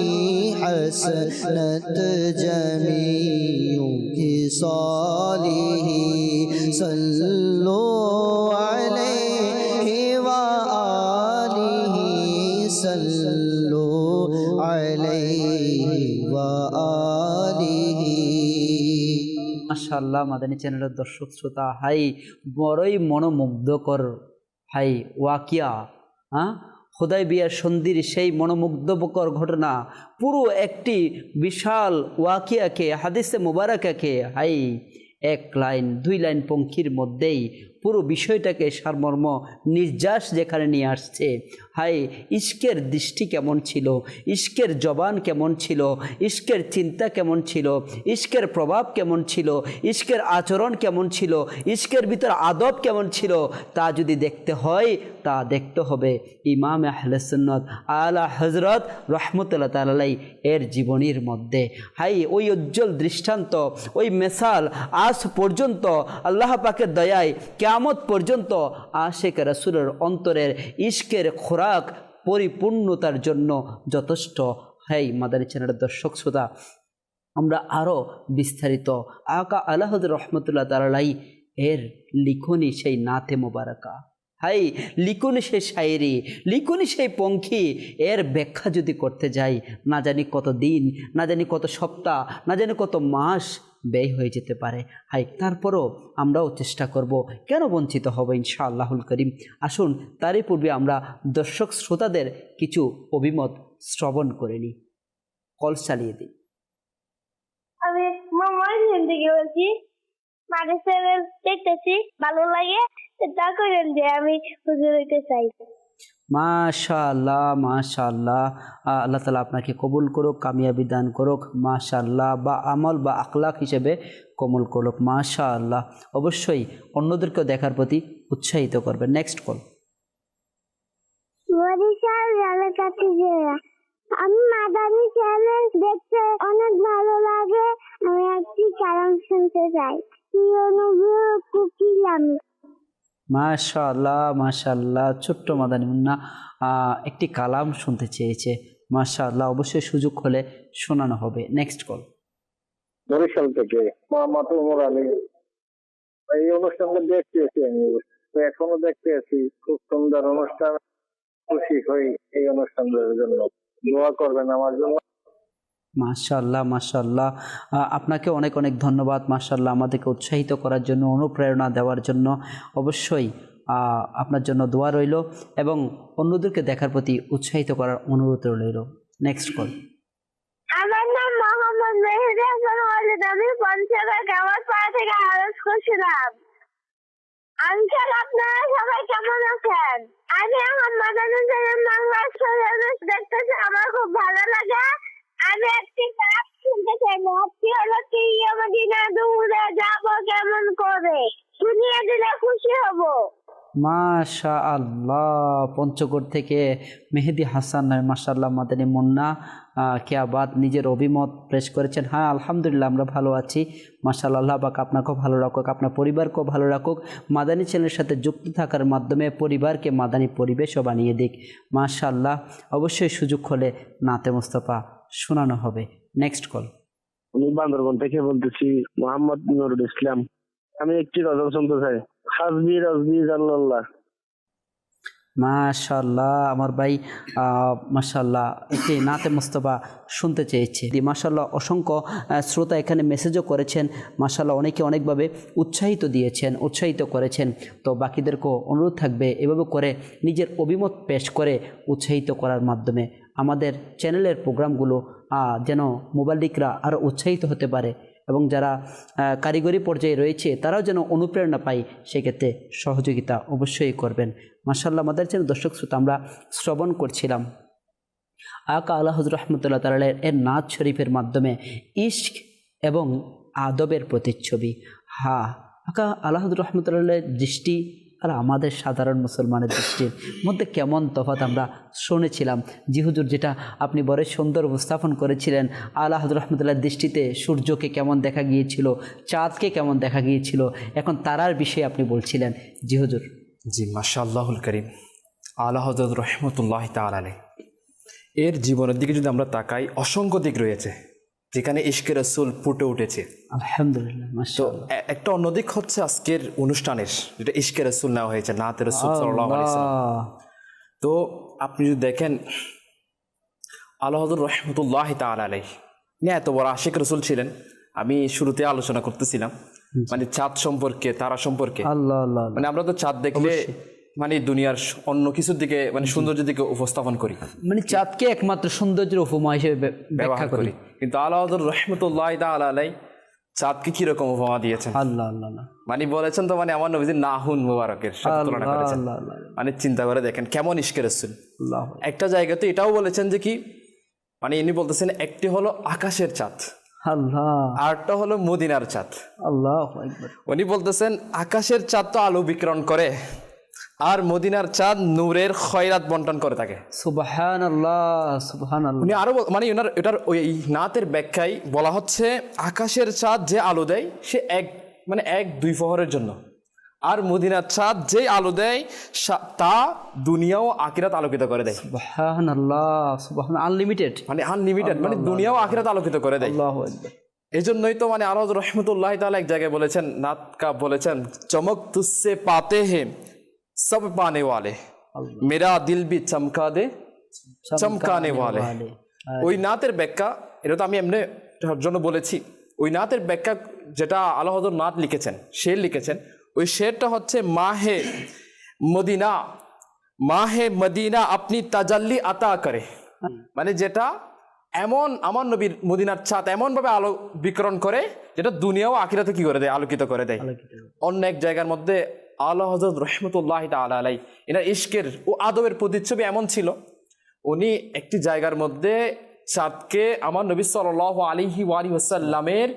हसनत जमीउ खिसालिही सल्लु अलैहि व आलिही सल्लु अलैहि व आलिही। মাশাআল্লাহ। মাদানী চ্যানেলের দর্শক শ্রোতা, হাই বড়ই মনোমুগ্ধকর হাই ওয়াকিয়া, হুদায়বিয়ার সন্ধির সেই মনোমুগ্ধকর ঘটনা, পুরো একটি বিশাল ওয়াকিয়াকে, হাদিসে মুবারাকাকে হাই এক লাইন 2 লাইন পঙ্ক্তির মধ্যেই পুরো বিষয়টাকে সারমর্ম নির্যাস যেখানে নিয়ে আসছে। হাই ইশকের দৃষ্টি কেমন ছিল, ইশকের জবান কেমন ছিল, ইশকের চিন্তা কেমন ছিল, ইশকের প্রভাব কেমন ছিল, ইশকের আচরণ কেমন ছিল, ইশকের ভিতর আদব কেমন ছিল, তা যদি দেখতে হয় তা দেখতে হবে ইমাম আহলে সুন্নাত আলা হযরত রহমতুল্লাহ তাআলা আলাইহি এর জীবনীর মধ্যে। হাই ওই উজ্জ্বল দৃষ্টান্ত, ওই মেসাল আজ পর্যন্ত আল্লাহ পাকের দয়ায় কিয়ামত পর্যন্ত আশিক রাসূলের অন্তরের ইশকের খোরাক পরিপূর্ণতার জন্য যথেষ্ট। হাই মাদানী চ্যানেলের দর্শক শ্রোতা, আমরা আরও বিস্তারিত আকা আলা হযরত রহমতুল্লাহ তাআলা আলাইহি এর লিখনি সেই নাতে মোবারকা, হাই লিখনি সেই শায়েরি, লিখনি সেই পঙ্খী, এর ব্যাখ্যা যদি করতে যাই না জানি কত দিন, না জানি কত সপ্তাহ, না জানি কত মাস ব্যয় হয়ে যেতে পারে। হাই তারপরও আমরাও চেষ্টা করব, কেন বঞ্চিত হব ইনশাআল্লাহুল করিম। আসুন তারই পূর্বে আমরা দর্শক শ্রোতাদের কিছু অভিমত শ্রবণ করে নিই। কল চালিয়ে দিই। আমি মোহাম্মদ থেকে বলছি, মাদের চ্যানেল দেখতেছি, ভালো লাগে, তা করেন যে আমি হুজুর হইতে চাই। মাশাআল্লাহ মাশাআল্লাহ, আল্লাহ তাআলা আপনাকে কবুল করুক, কামিয়াবি দান করুক মাশাআল্লাহ, বা আমল বা আখলাক হিসেবে কবুল করুক মাশাআল্লাহ। অবশ্যই অন্যদেরকেও দেখার প্রতি উৎসাহিত করবেন। Next call. আমি মাদানী চ্যানেল দেখতে অনেক ভালো লাগে, আমি একটি কালাম শুনতে চাই। মাশাআল্লাহ মাশাআল্লাহ, ছোট্ট মাদানী মুন্না একটি কালাম শুনতে চেয়েছে মাশাআল্লাহ, অবশ্যই সুযোগ হলে শোনানো হবে। Next call. বরিশাল থেকে মোহাম্মদ উমর আলী। এই অনুষ্ঠানটা দেখতে আছি আমি, তো এখনো দেখতে আছি। খুব সুন্দর অনুষ্ঠান, খুশি হই এই অনুষ্ঠানের জন্য। দোয়া করবেন আমার জন্য। মাশাআল্লাহ মাশাআল্লাহ, আপনাকে অনেক অনেক ধন্যবাদ মাশাআল্লাহ, আমাদেরকে উৎসাহিত করার জন্য, অনুপ্রেরণা দেওয়ার জন্য। অবশ্যই আপনার জন্য দোয়া রইল এবং অন্যদেরকে দেখার প্রতি উৎসাহিত করার অনুরোধ রইল। Next call. আমার নাম মোহাম্মদ মেহেদি হাসান ওয়ালিদ। আমি পঞ্চগড় কামারপাড়া থেকে আরজ করছিলাম। আঙ্কেল, আপনারা সবাই কেমন আছেন? আমি আমার মাদানুজানের বাংলা শরীফ দেখতেছি, আমার খুব ভালো লাগে। আমি একটি গান শুনতে চাই, নাচটি হলো কি মদিনা দূরে যাব কেমন করে, শুনিয়ে দিলে খুশি হব। মাশাআল্লাহ, পঞ্চগড় থেকে মেহেদি হাসান মাশাআল্লাহ মাদানী মুন্না কিয়া বাত নিজের অভিমত পেশ করেছেন। হ্যাঁ আলহামদুলিল্লাহ, আমরা ভালো আছি মাশাআল্লাহ। আল্লাহ পাক আপনাকেও ভালো রাখুক, আপনার পরিবারকেও ভালো রাখুক। মাদানী চ্যানেলের সাথে যুক্ত থাকার মাধ্যমে পরিবারকে মাদানী পরিবেশও বানিয়ে দিক মাশাআল্লাহ। অবশ্যই সুযোগ হলে নাতে মুস্তাফা শোনানো হবে। Next call. আমি বান্দরবন থেকে বলতেছি, মোহাম্মদ নুরুল ইসলাম। আমি একটি গজল শুনতে চাই, হাসবি রাসবি জাল্লাল্লাহ। মাশাআল্লাহ, আমার ভাই মাশাআল্লাহ একটি নাতে মুস্তাফা শুনতে চেয়েছে। মাশাআল্লাহ, অসংখ্য শ্রোতা এখানে মেসেজও করেছেন মাশাআল্লাহ, অনেকে অনেকভাবে উৎসাহিত করেছেন। তো বাকিদেরকেও অনুরোধ থাকবে এভাবে করে নিজের অভিমত পেশ করে উৎসাহিত করার মাধ্যমে আমাদের চ্যানেলের প্রোগ্রামগুলো যেন মোবাল্লিকরা আরও উৎসাহিত হতে পারে এবং যারা কারিগরি পর্যায়ে রয়েছে তারাও যেন অনুপ্রেরণা পায়, সেক্ষেত্রে সহযোগিতা অবশ্যই করবেন মাশাআল্লাহ। আমাদের যেন দর্শক শ্রোতা আমরা শ্রবণ করছিলাম আকা আলা হযরত রাহমাতুল্লাহ তাআলা এর নাচ শরীফের মাধ্যমে ইশক এবং আদবের প্রতিচ্ছবি। আকা আলা হযরত রাহমাতুল্লাহ দৃষ্টি আর আমাদের সাধারণ মুসলমানের দৃষ্টির মধ্যে কেমন তফাৎ আমরা শুনেছিলাম। জি হুজুর, যেটা আপনি বড় সুন্দর উপস্থাপন করেছিলেন, আলা হযরত রাহমাতুল্লাহর দৃষ্টিতে সূর্যকে কেমন দেখা গিয়েছিল, চাঁদকে কেমন দেখা গিয়েছিল, এখন তারার বিষয়ে আপনি বলছিলেন। জি হুজুর। জি মাশাআল্লাহুল করিম। আলা হযরত রাহমাতুল্লাহ তাআলা আলাইহি এর জীবনের দিকে যদি আমরা তাকাই, অসংখ্য দিক রয়েছে যেখানে ইশকে রাসূল ফুটে উঠেছে। আলহামদুলিল্লাহ তো মাশাআল্লাহ। একটা অন্য দিক হচ্ছে আজকের অনুষ্ঠানের, যেটা ইশকে রাসূল নেওয়া হয়েছে, নাতে রাসূল সাল্লাল্লাহু আলাইহি ওয়াসাল্লাম। তো আপনি যদি দেখেন আলা হযরত রাহমাতুল্লাহ তাআলা আলাইহি এত বড় আশিক রাসূল ছিলেন। আমি শুরুতে আলোচনা করতেছিলাম মানে চাঁদ সম্পর্কে, তারা সম্পর্কে। আল্লাহ আল্লাহ, মানে আমরা তো চাঁদ দেখলে মানে দুনিয়ার অন্য কিছুর দিকে মানে সৌন্দর্যের দিকে উপস্থাপন করি, মানে চাঁদকে একমাত্র সৌন্দর্যের উপমা হিসেবে ব্যাখ্যা ব্যবহার করি। করি। কিন্তু আলা হযরত রাহমাতুল্লাহ তাআলা আলাইহি চাঁদকে কিরকম উপমা দিয়েছেন, আল্লাহ আল্লাহ আল্লাহ মানে বলেছেন তো মানে আমার নবীজি নাহুন মুবারকের সাথে তুলনা করেছেন। আল্লাহ আল্লাহ মানে চিন্তা করে দেখেন কেমন ইশকে রাসূল। আল্লাহ। একটা জায়গাতে এটাও বলেছেন যে কি মানে ইনি বলতেছেন একটি হলো আকাশের চাঁদ, আল্লাহ আরটা হলো মদিনার চাঁদ। আল্লাহু আকবার। উনি বলতেছেন আকাশের চাঁদ তো আলো বিকিরণ করে আর মদিনার চাঁদ নূরের খয়রাত বন্টন করে থাকে। সুবহানাল্লাহ সুবহানাল্লাহ। উনি আরো মানে এটার ওই নাতের ব্যাখ্যায় বলা হচ্ছে আকাশের চাঁদ যে আলো দেয় সে এক দুই প্রহরের জন্য, আর মদিনার চাঁদ যে আলো দেয় তা দুনিয়াও আখিরাত আলোকিত করে দেয়। সুবহানাল্লাহ সুবহানাল্লাহ, আনলিমিটেড, মানে আনলিমিটেড, মানে দুনিয়াও আখিরাত আলোকিত করে দেয়। আল্লাহু আকবার। এজন্যই তো মানে আলা হযরত রাহমাতুল্লাহ তাআলা এক জায়গায় বলেছেন, নাতকা বলেছেন, চমক তুসসে পাতে হে সব পানে ওয়ালে, মেরা দিল ভি চমকা দে চমকানে ওয়ালে। ওই নাতের ব্যাখ্যা, এটা তো আমি এমনি জন্য বলেছি, ওই নাতের ব্যাখ্যা যেটা আলা হযরত নাত লিখেছেন, শের লিখেছেন, ওই শেরটা হচ্ছে মাহে মদিনা আপনি তাজাল্লি আতা করে, মানে যেটা এমন আমার নবীর মদিনার চাঁদ এমন ভাবে আলো বিকিরণ করে যেটা দুনিয়াও আখিরাতে কি করে দেয়, আলোকিত করে দেয়। অন্য এক জায়গার মধ্যে আলা হযরত রাহমাতুল্লাহ তাআলা আলাইহি এনার ইশকের ও আদবের প্রতিচ্ছবি এমন ছিল, উনি একটি জায়গার মধ্যে চাঁদকে আমার নবী সাল্লাল্লাহু আলাইহি ওয়াসাল্লামের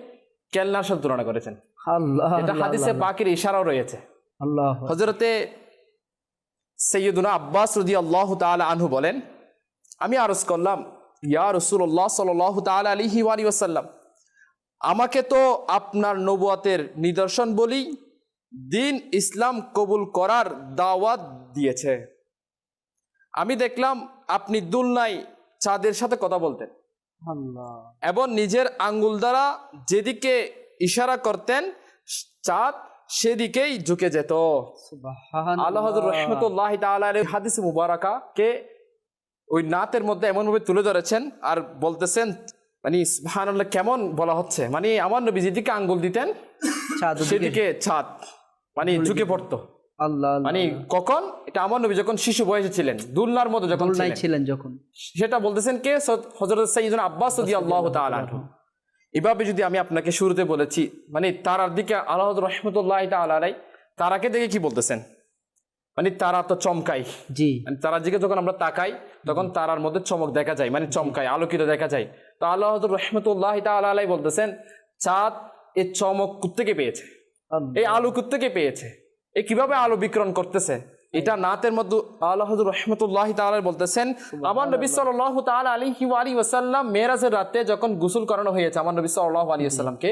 কেলনার সাথে তুলনা করেছেন। আল্লাহ, এটা হাদিসে পাকের ইশারাও রয়েছে। আল্লাহ। হযরতে সাইয়্যিদুনা আব্বাস রাদিয়াল্লাহু তাআলা আনহু বলেন, আমি আরজ করলাম, ইয়া রাসূলুল্লাহ সাল্লাল্লাহু তাআলা আলাইহি ওয়াসাল্লাম, আমাকে তো আপনার নবুয়তের নিদর্শন বলি দিন ইসলাম কবুল করার দাওয়াত দিয়েছে। আমি দেখলাম আপনি দুলনায় চাঁদের সাথে কথা বলতেন, আল্লাহ এবং নিজের আঙ্গুল দ্বারা যেদিকে ইশারা করতেন চাঁদ সেদিকেই ঝুঁকে যেত। সুবহানাল্লাহ। আল্লাহ হযরত রাহমাতুল্লাহি তাআলা আলাইহি হাদিস মুবারাকা কে ওই নাতের মধ্যে এমন ভাবে তুলে ধরেছেন আর বলতেছেন মানে সুবহানাল্লাহ কেমন বলা হচ্ছে, মানে আমার নবী যেদিকে আঙ্গুল দিতেন চাঁদ ওদিকে- সেদিকে ছাদ মানে ঝুঁকে পড়তো। আল্লাহ মানে কখন এটা আমার নবী যখন শিশু বয়সে ছিলেন, দুলনার মতো যখন নাই ছিলেন, ছিলেন যখন। সেটা বলতেছেন কে? হযরত সাইয়্যিদুনা আব্বাস রাদিয়াল্লাহু তাআলা আনহু। এভাবে যদি আমি আপনাকে শুরুতে বলেছি মানে তারার দিকে আল্লাহ রাহমাতুল্লাহি তাআলা আলাইহি তারাকে দেখে কি বলতেছেন, মানে তারা তো চমকাই, জি মানে তারার দিকে যখন আমরা তাকাই তখন তারার মধ্যে চমক দেখা যায়, মানে চমকায় আলোকিত দেখা যায়। তো আল্লাহ রাহমাতুল্লাহি তাআলা আলাইহি বলতেছেন চাঁদ এই চমক কোত্থেকে পেয়েছে, এই আলো কোত্থেকে পেয়েছে, এই কিভাবে আলো বিকিরণ করতেছে, এটা নাতের মধ্যে আল্লাহ রাহমাতুল্লাহি তাআলা বলতেছেন আমার নবী সাল্লাল্লাহু তাআলা আলাইহি ওয়া আলিহি ওয়াসাল্লাম মেরাজের রাতে যখন গোসল করানো হয়েছে আমার নবী সাল্লাল্লাহু আলাইহি ওয়াসাল্লামকে,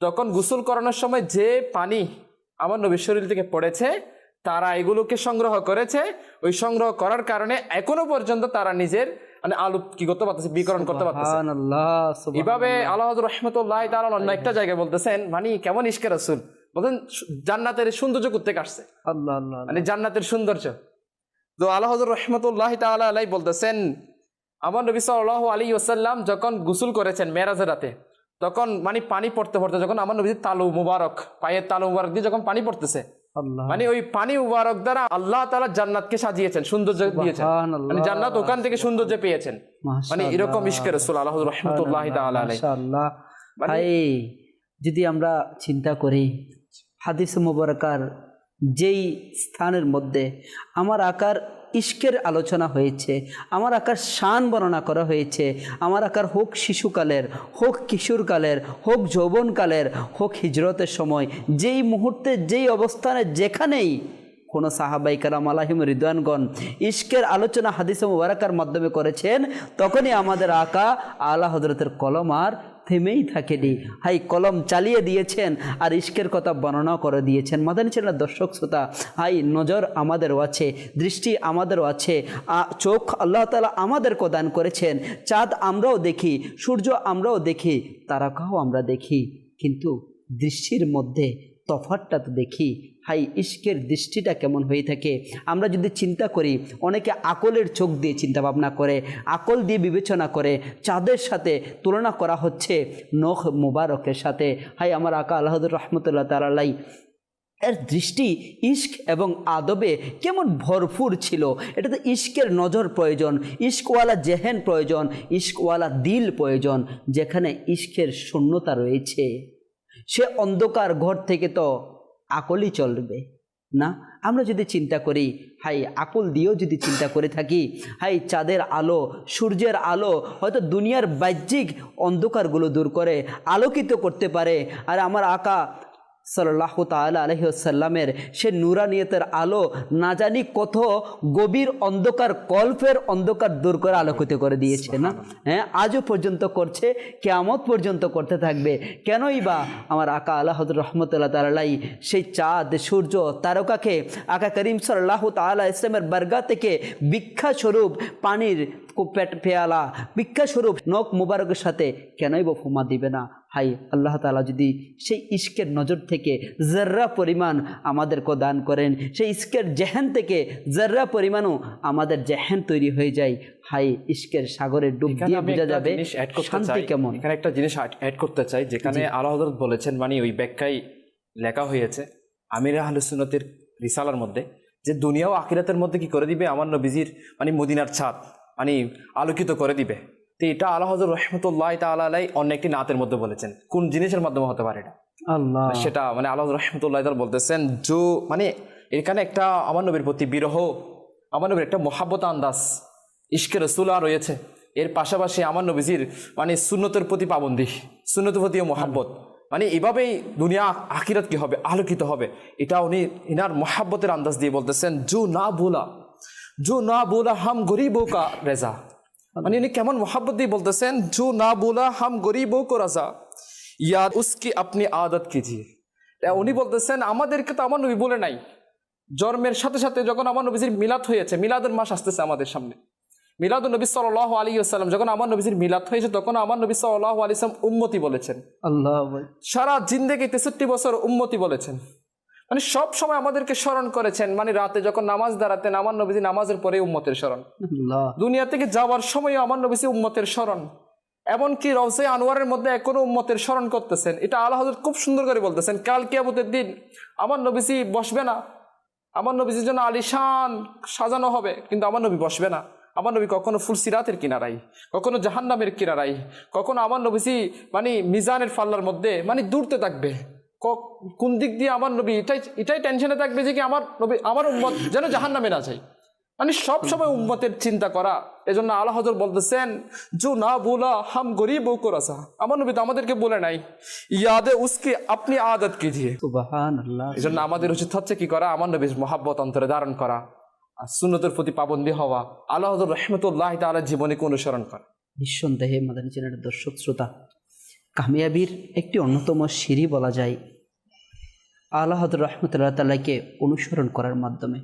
তখন গোসল করানোর সময় যে পানি আমার নবীর শরীর থেকে পড়েছে তারা এগুলোকে সংগ্রহ করেছে। ওই সংগ্রহ করার কারণে এখনো পর্যন্ত তারা নিজের মানে আলো কি করতে পারতেছে, বিকরণ করতে পারতেছে। সুবহানাল্লাহ, সুবহানাল্লাহ। এভাবে আল্লাহ রাহমাতুল্লাহি তাআলা অন্য একটা জায়গায় বলতেছেন মানে কেমন ইশকে রাসূল বলেন জান্নাতের সৌন্দর্য কোত্থেকে আসছে, আল্লাহ আল্লাহ মানে জান্নাতের সৌন্দর্য। তো আল্লাহ রাহমাতুল্লাহি তাআলা আলাইহি বলতেছেন আমার নবী সাল্লাল্লাহু আলাইহি ওয়াসাল্লাম যখন গোসল করেছেন মেরাজের রাতে, তখন মানে পানি পড়তে পড়তে যখন আমার নবীর তালু মুবারক, পায়ের তালু মুবারক দিয়ে যখন পানি পড়তেছে, আল্লাহ মানে ওই পানি মুবারক দ্বারা আল্লাহ তাআলা জান্নাতকে সাজিয়েছেন, সৌন্দর্য দিয়েছেন, সুবহানাল্লাহ। মানে জান্নাত ওখান থেকে সৌন্দর্য পেয়েছেন। মানে মাশাআল্লাহ। এরকম ইশকে রাসূল আল্লাহ রাহমাতুল্লাহি তাআলা আলাইহি। মাশাআল্লাহ। মানে- ভাই যদি আমরা চিন্তা করি হাদিস মুবারকার যেই স্থানের মধ্যে আমার আকার ইশকের আলোচনা হয়েছে, আমার আকার শান বর্ণনা করা হয়েছে, আমার আকার হোক শিশুকালের, হোক কিশোরকালের, হোক যৌবনকালের, হোক হিজরতের সময়, যেই মুহূর্তে যেই অবস্থানে যেখানেই কোনো সাহাবাই কারাম আলাইহিম রিদওয়ানগণ ইশকের আলোচনা হাদিস মুবারকার মাধ্যমে করেছেন, তখনই আমাদের আকা আলা হযরতের কলম আর থেমেই থাকেনি। হাই কলম চালিয়ে দিয়েছেন আর ইশকের কথা বর্ণনা করে দিয়েছেন। মাদানী চ্যানেলের দর্শক শ্রোতা, হাই নজর আমাদেরও আছে, দৃষ্টি আমাদেরও আছে, চোখ আল্লাহ তাআলা আমাদেরকে দান করেছেন। চাঁদ আমরাও দেখি, সূর্য আমরাও দেখি, তারকাও আমরা দেখি, কিন্তু দৃষ্টির মধ্যে তফাৎটা তো দেখি। হাই ইশকের দৃষ্টিটা কেমন হয়ে থাকে আমরা যদি চিন্তা করি, অনেকে আকলের চোখ দিয়ে চিন্তা ভাবনা করে, আকল দিয়ে বিবেচনা করে, চাঁদের সাথে তুলনা করা হচ্ছে নখ মুবারকের সাথে। হাই আমার আকা আল্লাহ রহমতুল্লাহ তাআলা আলাইহি এর দৃষ্টি ইশক এবং আদবে কেমন ভরপুর ছিল। এটা তো ইশকের নজর প্রয়োজন, ইশকওয়ালা জেহেন প্রয়োজন, ইশকওয়ালা দিল প্রয়োজন। যেখানে ইশকের শূন্যতা রয়েছে সে অন্ধকার ঘর থেকে তো আকলই চলবে না। আমরা যদি চিন্তা করি, হাই আকল দিয়েও যদি চিন্তা করে থাকি, হাই চাঁদের আলো, সূর্যের আলো হয়তো দুনিয়ার বাহ্যিক অন্ধকারগুলো দূর করে আলোকিত করতে পারে, আর আমার আকা সাল্লাল্লাহু তাআলা আলাইহি ওয়াসাল্লামের সে নূরানিয়তের আলো না জানি কত গভীর অন্ধকার, কল্পের অন্ধকার দূর করে আলোকিত করে দিয়েছে না? হ্যাঁ, আজও পর্যন্ত করছে, কিয়ামত পর্যন্ত করতে থাকবে। কেনই বা আমার আকা আলা হযরত রাহমাতুল্লাহ তাআলা আলাইহি সেই চাঁদ, সূর্য, তারকাকে আকা করিম সাল্লাল্লাহু তাআলা ইসলামের বারগাহ থেকে ভিক্ষা স্বরূপ পানির পেয়ালা, ভিক্ষা স্বরূপ নখ মুবারকের সাথে কেনই বা ফুমা দিবে না? হাই আল্লাহ তাআলা যদি সেই ইশকের নজর থেকে জর্রা পরিমাণ আমাদেরকে দান করেন, সেই ইশকের জেহেন থেকে জর্রা পরিমাণও আমাদের জেহেন তৈরি হয়ে যায়, হাই ইশকের সাগরে ডুব দিয়ে বোঝা যাবে শান্তি কেমন। এখানে একটা জিনিস অ্যাড করতে চাই, যেখানে আলা হযরত বলেছেন, মানে ওই ব্যাখ্যায় লেখা হয়েছে আমির আহলে সুন্নতের রিসালার মধ্যে, যে দুনিয়া ও আখিরাতের মধ্যে কি করে দিবে আমার নবীজির মানে মদিনার ছাদ মানে আলোকিত করে দিবে। তো এটা আলা হযরত রাহমাতুল্লাহি তাআলা আলাইহি অন্য একটি নাতের মধ্যে বলেছেন। কোন জিনিসের মাধ্যমে হতে পারে এটা? আল্লাহ, সেটা মানে আলা হযরত রাহমাতুল্লাহি তাআলা বলতেছেন যে মানে এখানে একটা আমার নবীর প্রতি বিরহ, আমার নবীর একটা মহাব্বত আন্দাজ, ইশকে রাসূল রয়েছে। এর পাশাপাশি আমার নবীজির মানে সুন্নতের প্রতি পাবন্দি, সুন্নতের প্রতিও মহাব্বত, মানে এভাবেই দুনিয়া আখিরাত কি হবে, আলোকিত হবে। এটা উনি ইনার মহাব্বতের আন্দাজ দিয়ে বলতেছেন জো না বোলা হাম গরিবো কা রেজা। মানে উনি কেমন মহাব্বত দিয়ে বলতেছেন, জো না বোলা হাম গরিবো কো রাজা ইয়াদ উসকি আপনি আদত কিজিয়ে। উনি বলতেছেন আমাদেরকে তো আমার নবী বলে নাই, জন্মের সাথে সাথে যখন আমার নবীজির মিলাদ হয়েছে, মিলাদের মাস আসতেছে আমাদের সামনে, মিলাদুন নবী সাল্লাল্লাহু আলাইহি ওয়াসাল্লাম, যখন আমার নবীজির মিলাদ হয়েছে তখন আমার নবী সাল্লাল্লাহু আলাইহি ওয়াসাল্লাম উম্মতি বলেছেন। আল্লাহ সারা জিন্দেগি 63 বছর উম্মতি বলেছেন, মানে সব সময় আমাদেরকে স্মরণ করেছেন। মানে রাতে যখন নামাজ দাঁড়াতেন আমার নবীজি নামাজের পরে উম্মতের স্মরণ, আল্লাহ দুনিয়া থেকে যাওয়ার সময় আমার নবীজি উম্মতের স্মরণ, এমনকি রওজে আনোয়ারের মধ্যে এখনো উম্মতের স্মরণ করতেছেন। এটা আলা হযরত খুব সুন্দর করে বলতেছেন, কাল কিয়ামতের দিন আমার নবীজি বসবে না, আমার নবীজির জন্য আলিশান সাজানো হবে, কিন্তু আমার নবী বসবে না। আমার নবী কখনো ফুলসিরাতের কিনারাই, কখনো জাহান্নামের কিনারাই, কখনো আমার নবীজি মানে মিজানের ফাল্লার মধ্যে মানে দূরতে থাকবে। কোন দিক দিয়ে আমার নবী এটাই টেনশনে থাকবে যে কি আমার নবী আমার উম্মত যেন জাহান্নামে না যায়, মানে সব সময় উম্মতের চিন্তা করা। এজন্য আলা হযরত বলতেছেন জো না बोला हम गरीब को रसा, আমার নবী তো আমাদেরকে বলে নাই ইয়াদে উসকি আপনি আদত कीजिए। সুবহানাল্লাহ। এজন্য আমাদের উচিত হচ্ছে কি করা, আমার নবীর মহাব্বত অন্তরে ধারণ করা, আর সুন্নতের প্রতি পাবন্দী হওয়া, আলা হযরত রাহমাতুল্লাহি তাআলার জীবনীকে অনুসরণ করা। নিঃসন্দেহে মাদানী চ্যানেলের দর্শক শ্রোতা, কামিয়াবির একটি অন্যতম সিঁড়ি বলা যায় আলা হযরত রাহমাতুল্লাহ তাআলাকে অনুসরণ করার মাধ্যমে,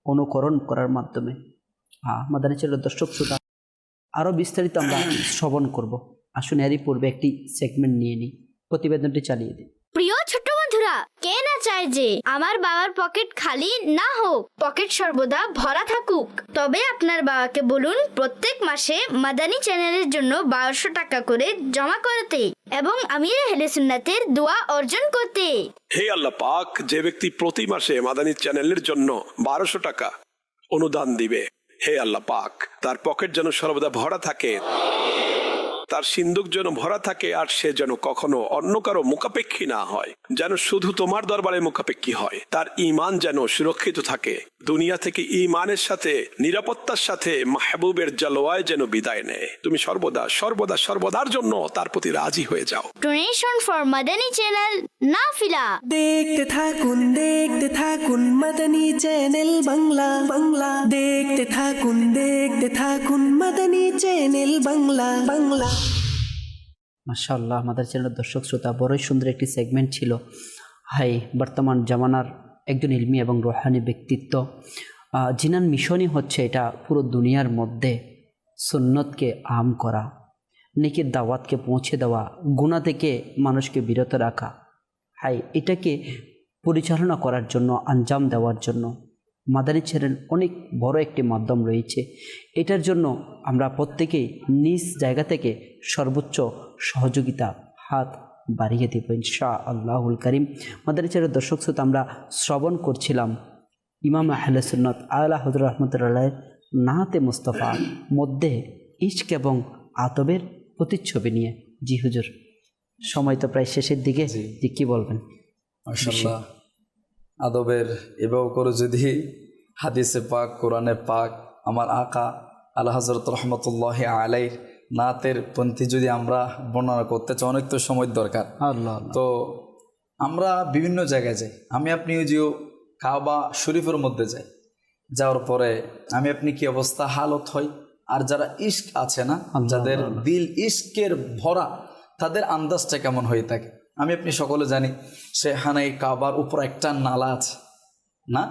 অনুকরণ করার মাধ্যমে। মাদানী চ্যানেলের দর্শক শ্রোতা, আরও বিস্তারিত আমরা শ্রবণ করব। আসুন এরই পূর্বে একটি সেগমেন্ট নিয়ে নিই, প্রতিবেদনটি চালিয়ে দিই। প্রিয় ছোট বন্ধুরা, কে না চায় যে আমার বাবার পকেট খালি না হোক, পকেট সর্বদা ভরা থাকুক। তবে আপনার বাবাকে বলুন প্রত্যেক মাসে মাদানী চ্যানেলের জন্য 1200 টাকা করে জমা করতে এবং আমির আহলে সুন্নাতের দোয়া অর্জন করতে। হে আল্লাহ পাক, যে ব্যক্তি প্রতি মাসে মাদানী চ্যানেলের জন্য 1200 টাকা অনুদান দিবে, হে আল্লাহ পাক তার পকেট যেন সর্বদা ভরা থাকে, তার সিন্দুক যেন ভরা থাকে, আর সে যেন কখনো অন্য কারো মুখাপেক্ষী না হয়, যেন শুধু তোমার দরবারে মুখাপেক্ষী হয়। তার ঈমান যেন সুরক্ষিত থাকে, দুনিয়া থেকে ঈমানের সাথে নিরাপত্তার সাথে মাহবুবের জালওয়ায় যেন বিদায় নেয়। তুমি সর্বদা সর্বদা সর্বদার জন্য তার প্রতি রাজি হয়ে যাও। Donation for Madani channel Nafila. দেখতে থাকুন মাদানী চ্যানেল বাংলা বাংলা, দেখতে থাকুন মাদানী চ্যানেল বাংলা বাংলা। মাশাআল্লাহ, আমাদের চ্যানেলের দর্শক শ্রোতা, বড়ই সুন্দর একটি সেগমেন্ট ছিল। হাই বর্তমান জামানার একজন ইলমি এবং রুহানি ব্যক্তিত্ব, জিনার মিশনই হচ্ছে এটা পুরো দুনিয়ার মধ্যে সুন্নতকে আম করা, নেকির দাওয়াতকে পৌঁছে দেওয়া, গুনাহ থেকে মানুষকে বিরত রাখা। হাই এটাকে পরিচালনা করার জন্য, আঞ্জাম দেওয়ার জন্য মাদানী চ্যানেল অনেক বড় একটি মাধ্যম রয়েছে। এটার জন্য আমরা প্রত্যেকেই নিজ জায়গা থেকে সর্বোচ্চ সহযোগিতা হাত বাড়িয়ে দেব ইনশাআল্লাহুল কারীম। মাদানী চ্যানেলের দর্শক শ্রোতা, আমরা শ্রবণ করছিলাম ইমাম আহলে সুন্নাত আলা হযরত রাহমাতুল্লাহ নাতে মুস্তাফার মধ্যে ইশক এবং আতবের প্রতিচ্ছবি নিয়ে। জি হুজুর, সময় তো প্রায় শেষের দিকে, যে কি বলবেন? মাশাআল্লাহ, আদবের এভাবে করে যদি হাদিসে পাক, কোরআনে পাক, আমার আকা আলা হযরত রাহমাতুল্লাহি আলাইহির নাতের পন্থী যদি আমরা বর্ণনা করতে চাই, অনেক তো সময় দরকার। তো আমরা বিভিন্ন জায়গায় যাই, আমি আপনি যে কাবা শরীফের মধ্যে যাই, যাওয়ার পরে আমি আপনি কি অবস্থা হালত হয়, আর যারা ইশক আছে না, যাদের দিল ইশকের ভরা, তাদের আন্দাজটা কেমন হয়ে থাকে। আমি আপনি সকলে জানি সেখানে কাবার উপর একটা নালা আছে না,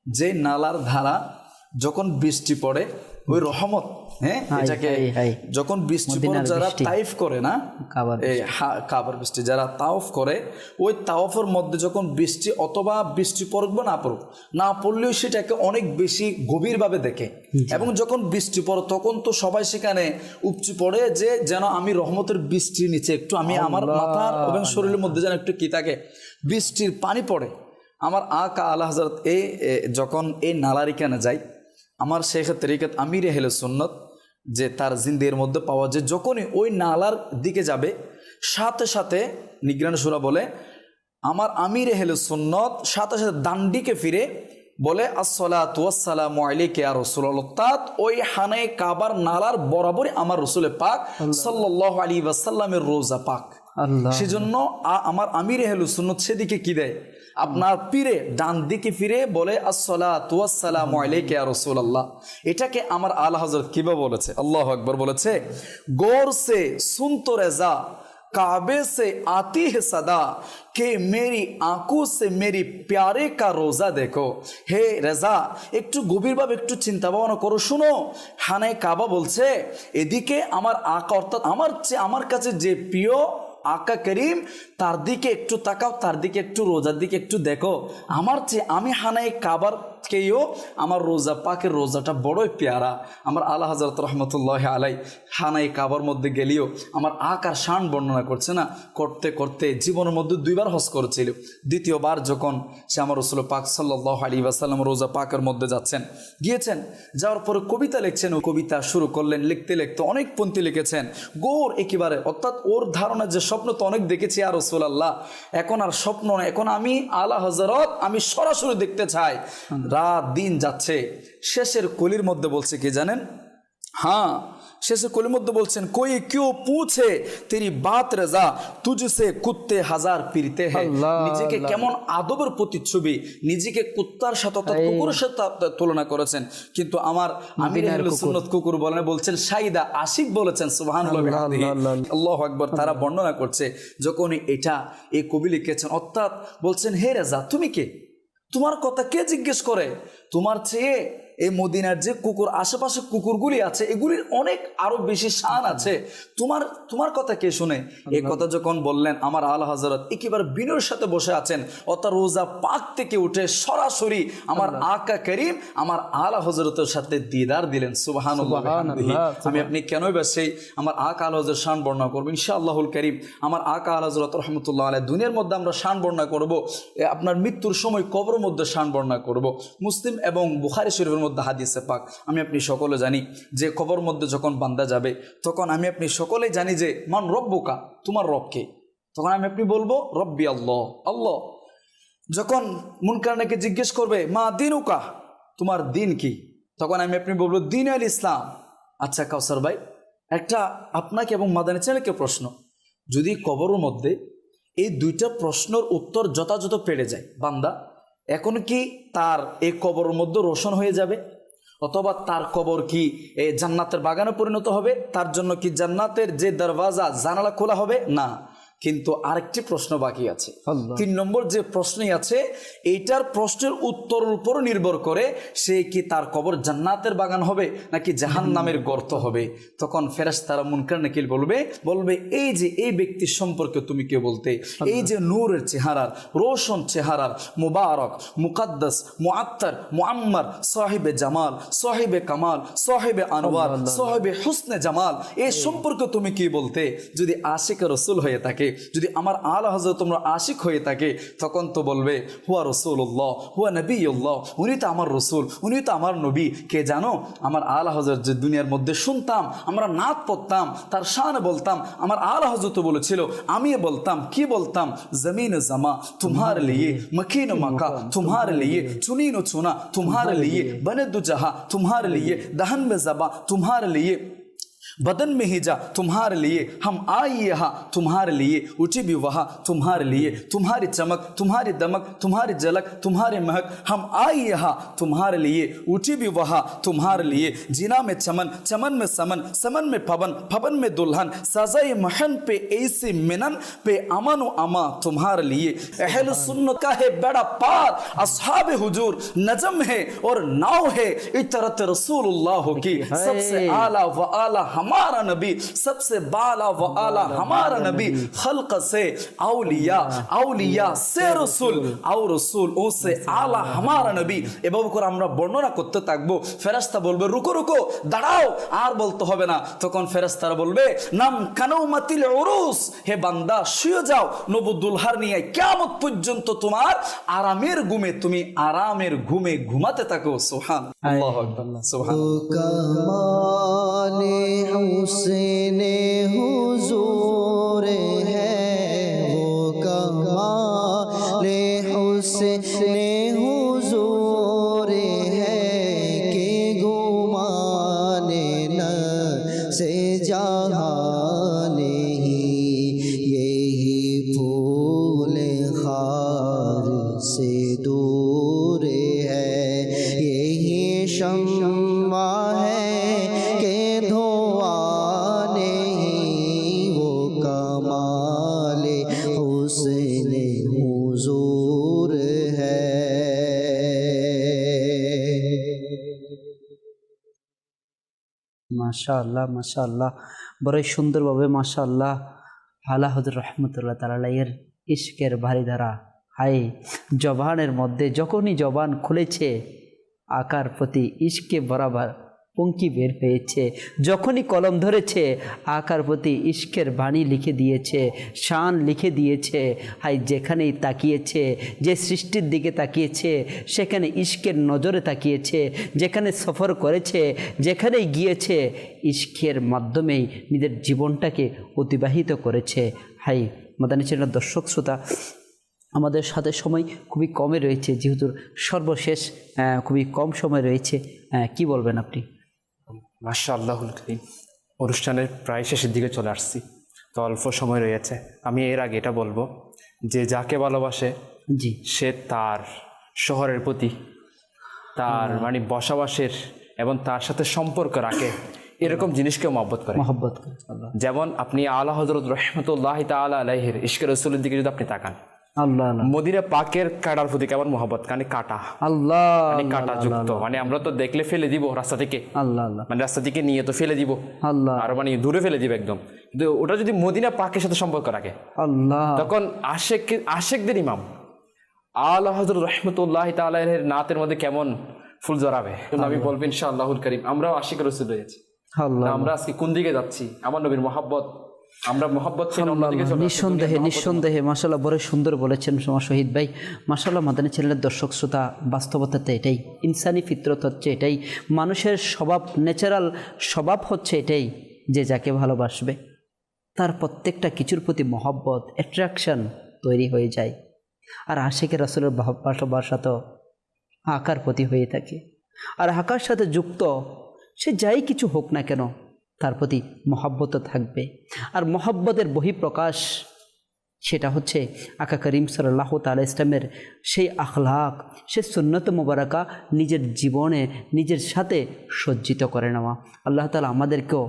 যে নালার ধারা যখন বৃষ্টি পড়ে ওই রহমত, হ্যাঁ এটাকে যখন বৃষ্টি পড়ে যারা তাইফ করে না, কাবার বৃষ্টি যারা তাওফ করে, ওই তাওফের মধ্যে যখন বৃষ্টি অথবা বৃষ্টি পড়বে না পড়লেও সেটাকে অনেক বেশি গভীরভাবে দেখে। এবং যখন বৃষ্টি পড়ে তখন তো সবাই সেখানে উপচে পড়ে যে যেন আমি রহমতের বৃষ্টির নিচে একটু, আমি আমার মাথার এবং শরীরের মধ্যে যেন একটু কি থাকে, বৃষ্টির পানি পড়ে। আমার আকা আলা হযরত যখন এই নালার এখানে যাই, আমার শেখ তরিকত আমির আহলে সুন্নাত যে তার জিন্দের মধ্যে পাওয়া যায়, যখনই ওই নালার দিকে যাবে সাথে সাথে নিগরান সুরা বলে, আমার আমির আহলে সুন্নাত সাথে সাথে ডানদিকে ফিরে বলে আসসালাতু ওয়াসসালামু আলাইকা ইয়া রাসূলুল্লাহ। তাত ওই হানে কাবার নালার বরাবরই আমার রাসূল পাক সাল্লাল্লাহু আলাইহি ওয়াসাল্লামের রোজা পাক। সেজন্য আমার আমির আহলে সুন্নাত সেদিকে কি দেয়, আপনার পীরে ডান দিকে ফিরে বলে আসসালাতু ওয়াসসালামু আলাইকা ইয়া রাসূলুল্লাহ। এটাকে আমার আলা হযরত কিভাবে বলেছে, আল্লাহু আকবার বলেছে, গৌর সে সুন তো রেজা काबे से आती है सदा कि मेरी आंखों से मेरी प्यारे का रोजा देखो। হে রেজা, একটু গভীরভাবে একটু চিন্তা ভাবনা করো, শুনো। হানায় কাবা বলছে এদিকে আমার আকা, অর্থাৎ আমার কাছে যে প্রিয় আকা করিম, তার দিকে একটু তাকাও, তার দিকে একটু, রোজার দিকে একটু দেখো। আমি হানায় কাবার কেও আমার রোজা পাকের রোজাটা বড়ই পেয়ারা। আমার আলা হযরত রহমতুল্লাহ আলাই হানায় কাবার মধ্যে গেলেও আমার আকার শান বর্ণনা করছে না, করতে করতে জীবনের মধ্যে 2 বার হজ করেছিল। দ্বিতীয়বার যখন সে আমার রাসূল পাক সাল্লাল্লাহু আলাইহি ওয়াসাল্লাম রোজা পাকের মধ্যে গিয়েছেন, যাওয়ার পরে কবিতা লিখছেন। ও কবিতা শুরু করলেন, লিখতে লিখতে অনেক পন্থী লিখেছেন গৌর একেবারে, অর্থাৎ ওর ধারণা যে স্বপ্ন তো অনেক দেখেছি আর রাসূলুল্লাহ, এখন আর স্বপ্ন না, এখন আমি আলা হযরত আমি সরাসরি দেখতে চাই। রাত দিন যাচ্ছে, শেষের কলির মধ্যে বলছে কি জানেন? হ্যাঁ, শেষের কলির মধ্যে বলছেন, কোই কিউ পুছে তেরি বাত রেজা তুঝসে কুত্তে হাজার পিরতে হ্যায়। নিজেকে কেমন আদবের প্রতিচ্ছবি, নিজেকে কুত্তার সাথে অর্থাৎ কুকুরের সাথে তুলনা করেছেন, কিন্তু আমার আমির আহলে সুন্নাত কুকুর বলছেন শাহিদা, আশিক বলেছেন। সুবহানাল্লাহ, আল্লাহু আকবার। তারা বর্ণনা করছে যখন এই কবি লিখেছেন, অর্থাৎ বলছেন হে রেজা তুমি কে, তোমার কথা কে জিজ্ঞেস করে? তোমার চেয়ে এই মদিনার যে কুকুর, আশেপাশে কুকুরগুলি আছে, এগুলির অনেক আরো বেশি শান আছে, তোমার কথা কে শুনে? এই কথা যখন বললেন, আমার আলা হযরত একেবারে বিনয়ের সাথে বসে আছেন, অর্থাৎ রোজা পাক থেকে উঠে সরাসরি আমার আকা করিম আমার আলা হযরতের সাথে দিদার দিলেন। সুবহানাল্লাহ। আমি আপনি কেনই বা সেই আমার আকা আলা হযরত শান বর্ণনা করবো ইনশাআল্লাহুল কারীম। আমার আকা আলা হযরত রাহমাতুল্লাহ আলাইহি দুনিয়ার মধ্যে আমরা শান বর্ণনা করব, আপনার মৃত্যুর সময় কবরের মধ্যে শান বর্ণনা করব। মুসলিম এবং বুখারী শরীফের হাদিসে পাক আমি আপনি সকলে জানি যে কবর মধ্যে যখন বান্দা যাবে, তখন আমি আপনি সকলে জানি যে মান রব্বুকা, তোমার রবকে। তখন আমি আপনি বলবো রব্বি আল্লাহ, আল্লাহ। যখন মুনকার নাকি জিজ্ঞেস করবে মা দিনুকা, তোমার দিন কি? তখন আমি আপনি বলবো দিন আল ইসলাম। আচ্ছা কাউসার ভাই, একটা আপনাকে এবং মাদানী চ্যানেলকে প্রশ্ন, যদি কবরের মধ্যে এই 2টা প্রশ্নের উত্তর যথাযথ পেড়ে যায় বান্দা, এখন কি তার এই কবরের মধ্যে রোশন হয়ে যাবে, অথবা তার কবর কি এই জান্নাতের বাগানে পরিণত হবে? তার জন্য কি জান্নাতের যে দরওয়াজা জানালা খোলা হবে? না, কিন্তু আরেকটি প্রশ্ন বাকি আছে। 3 নম্বর যে প্রশ্নই আছে, এইটার প্রশ্নের উত্তরের উপর নির্ভর করে সে কি তার কবর জান্নাতের বাগান হবে নাকি জাহান্নামের গর্ত হবে। তখন ফেরেশতারা মুনকার নাকির বলবে এই যে এই ব্যক্তির সম্পর্কে তুমি কে বলতে? এই যে নূরের চেহারার, রোশন চেহারার, মুবারক, মুকাদ্দাস, মুআত্তার, মুআম্মার, সাহিবে জামাল, সাহিবে কামাল, সাহিবে আনওয়ার, সাহিবে হুসনে জামাল, এই সম্পর্কে তুমি কি বলতে? যদি আশিক রাসূল হয়ে থাকে, যদি আমার আলা হযরত তোমরা আশিক হয়ে থাকে, তখন তো বলবে হুয়া রাসূলুল্লাহ, হুয়া নবিয়ুল্লাহ, উনি তো আমার রাসূল, উনি তো আমার নবী। কে জানো, আমার আলা হযরত যে দুনিয়ার মধ্যে শুনতাম, আমরা নাত পড়তাম, তার শান বলতাম, আমার আলা হযরত বলেছিল, আমি বলতাম, কি বলতাম? জমিন জামা তোমারে লিয়ে, মকিন মাকা তোমারে লিয়ে, চুনিন চুনা তোমারে লিয়ে, বনে দু জাহা তোমারে লিয়ে, दहन में ज़बा तुम्हारे लिए, बदन में ही जा तुम्हारे लिए, हम आए यहाँ तुम्हारे लिए, उठी भी वहाँ तुम्हारे लिए, तुम्हारी चमक, तुम्हारी दमक, तुम्हारी झलक, तुम्हारे महक, हम आए यहाँ तुम्हारे लिए, उठी भी वहाँ तुम्हारे लिए, जीना में चमन, चमन में समन, समन में पवन, पवन में दुल्हन, सजाए महन पे ऐसी मिनन पे अमन व अमा तुम्हारे लिए। अहल सुन्नत का है बड़ा पार, असहाब हुजूर नजम है और नाव है, इतरत रसूलुल्लाह की सबसे आला व आला हमारा नबी, सबसे बाला व आला हमारा नबी, खल्क से औलिया, औलिया से रसूल, और रसूल से आला हमारा नबी। এভাবে করে আমরা বর্ণনা করতে থাকবো। ফেরেশতা বলবে রুকো রুকো, দাঁড়াও, আর বলতে হবে না। তখন ফেরেশতারা বলবে নাম কানাউমাতিল উরুস, হে বান্দা শুয়ে যাও নবুদ্দুলহার নিয়ে, কিয়ামত পর্যন্ত তোমার আরামের ঘুমে, তুমি আরামের ঘুমে ঘুমাতে থাকো। সুবহান আল্লাহু আকবার, সুবহান। हुस्न हुजूर है वो कमाल हुस्न हुजूर है के गुमाने न से जहां नहीं, यही फूल खार से दूर है, यही शम्मा है के धोआ नहीं वो कमा মাশাআল্লাহ মাশাআল্লাহ, বড়ই সুন্দরভাবে মাশাআল্লাহ আলা হযরত রাহমাতুল্লাহ তাআলা এর ইশকের বারিধারা। হাই, জবানের মধ্যে যখনই জবান খুলেছে আকার প্রতি ইশকে বরাবর পঙ্কি বের হয়েছে, যখনই কলম ধরেছে আকার প্রতি ইশকের বাণী লিখে দিয়েছে, শান লিখে দিয়েছে। হাই, যেখানেই তাকিয়েছে, যে সৃষ্টির দিকে তাকিয়েছে সেখানে ইশকের নজরে তাকিয়েছে, যেখানে সফর করেছে, যেখানেই গিয়েছে ইশকের মাধ্যমেই নিজের জীবনটাকে অতিবাহিত করেছে। হাই মাদানী চ্যানেলের দর্শক শ্রোতা, আমাদের সাথে সময় খুবই কমে রয়েছে, যেহেতু সর্বশেষ খুবই কম সময় রয়েছে, কি বলবেন আপনি? মাশাআল্লাহুল কারীম, অনুষ্ঠানের প্রায় শেষের দিকে চলে আসছি, তো অল্প সময় রয়েছে। আমি এর আগে এটা বলবো যে যাকে ভালোবাসে জি, সে তার শহরের প্রতি, তার মানে বসবাসের এবং তার সাথে সম্পর্ক রাখে এরকম জিনিসকে মহব্বত করে। মহব্বত করে। আল্লাহ যেমন আপনি আলা হযরত রাহমাতুল্লাহি তাআলা আলাইহির ইশকে রাসূলের দিকে যদি আপনি তাকান, আল্লাহ আল্লাহ মদিনা পাকের কাটার প্রতি কেমন মহব্বত, মানে কাটা, আল্লাহ মানে কাটা যুক্ত, মানে আমরা তো দেখলে ফেলে দিব রাস্তা থেকে, আল্লাহ আল্লাহ মানে রাস্তা থেকে নিয়ে তো ফেলে দিব, আল্লাহ আর মানে দূরে ফেলে দিব একদম। কিন্তু ওটা যদি মদিনা পাকের সাথে সম্পর্ক রাখে আল্লাহ তখন আশেকদের ইমাম আলা হযরত রাহমাতুল্লাহি তাআলা এর নাতের মধ্যে কেমন ফুল জড়াবে। আমি বলবো ইনশাআল্লাহুল কারীম আমরাও আশিক রাসূল হয়েছি। আল্লাহ আমরা আজকে কোন দিকে যাচ্ছি? আমার নবীর মহব্বত, আমরা মহব্বত ছেড়ে অন্যদিকে চলে যাচ্ছি। নিঃসন্দেহে নিঃসন্দেহে মাশাআল্লাহ বড় সুন্দর বলেছেন আমার শহীদ ভাই। মাশাআল্লাহ মাদানী চ্যানেলের দর্শক শ্রোতা, বাস্তবতাতে এটাই, ইনসানি ফিতরত হচ্ছে এটাই, মানুষের স্বভাব, ন্যাচারাল স্বভাব হচ্ছে এটাই যে যাকে ভালোবাসবে তার প্রত্যেকটা কিছুর প্রতি মহব্বত, অ্যাট্রাকশন তৈরি হয়ে যায়। আর আশিকে রাসূলের ভালোবাসা তো আকার প্রতি হয়ে থাকে, আর আকার সাথে যুক্ত সে যাই কিছু হোক না কেন তার প্রতি মহব্বত থাকবে। আর মহব্বতের বহিঃপ্রকাশ সেটা হচ্ছে আকা করিম সাল্লাল্লাহু তাআলা ইসলামের সেই আখলাক, সে সুন্নত মুবারাকা নিজের জীবনে নিজের সাথে সজ্জিত করে নেওয়া। আল্লাহ তাআলা আমাদেরকেও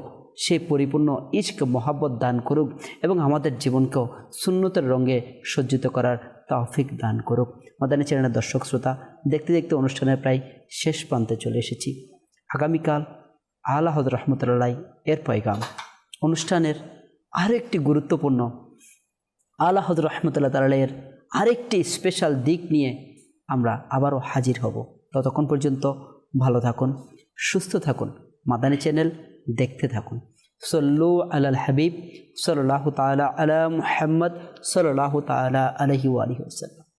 সেই পরিপূর্ণ ইশক মহব্বত দান করুক এবং আমাদের জীবনকেও সুন্নতের রঙে সজ্জিত করার তৌফিক দান করুক। মাদানী চ্যানেলের দর্শক শ্রোতা, দেখতে দেখতে অনুষ্ঠানের প্রায় শেষ প্রান্তে চলে এসেছি। আগামীকাল আলা হযরত রাহমাতুল্লাহ এর পয়গাম অনুষ্ঠানের আরেকটি গুরুত্বপূর্ণ আলা হযরত রাহমাতুল্লাহ তাআলা এর আরেকটি স্পেশাল দিক নিয়ে আমরা আবারও হাজির হব। ততক্ষণ পর্যন্ত ভালো থাকুন, সুস্থ থাকুন, মাদানী চ্যানেল দেখতে থাকুন। সল্লু আলাল হাবিব সাল্লাল্লাহু তাআলা আলা মুহাম্মদ সাল্লাল্লাহু তাআলা আলাইহি ওয়া আলিহি ওয়াসাল্লাম।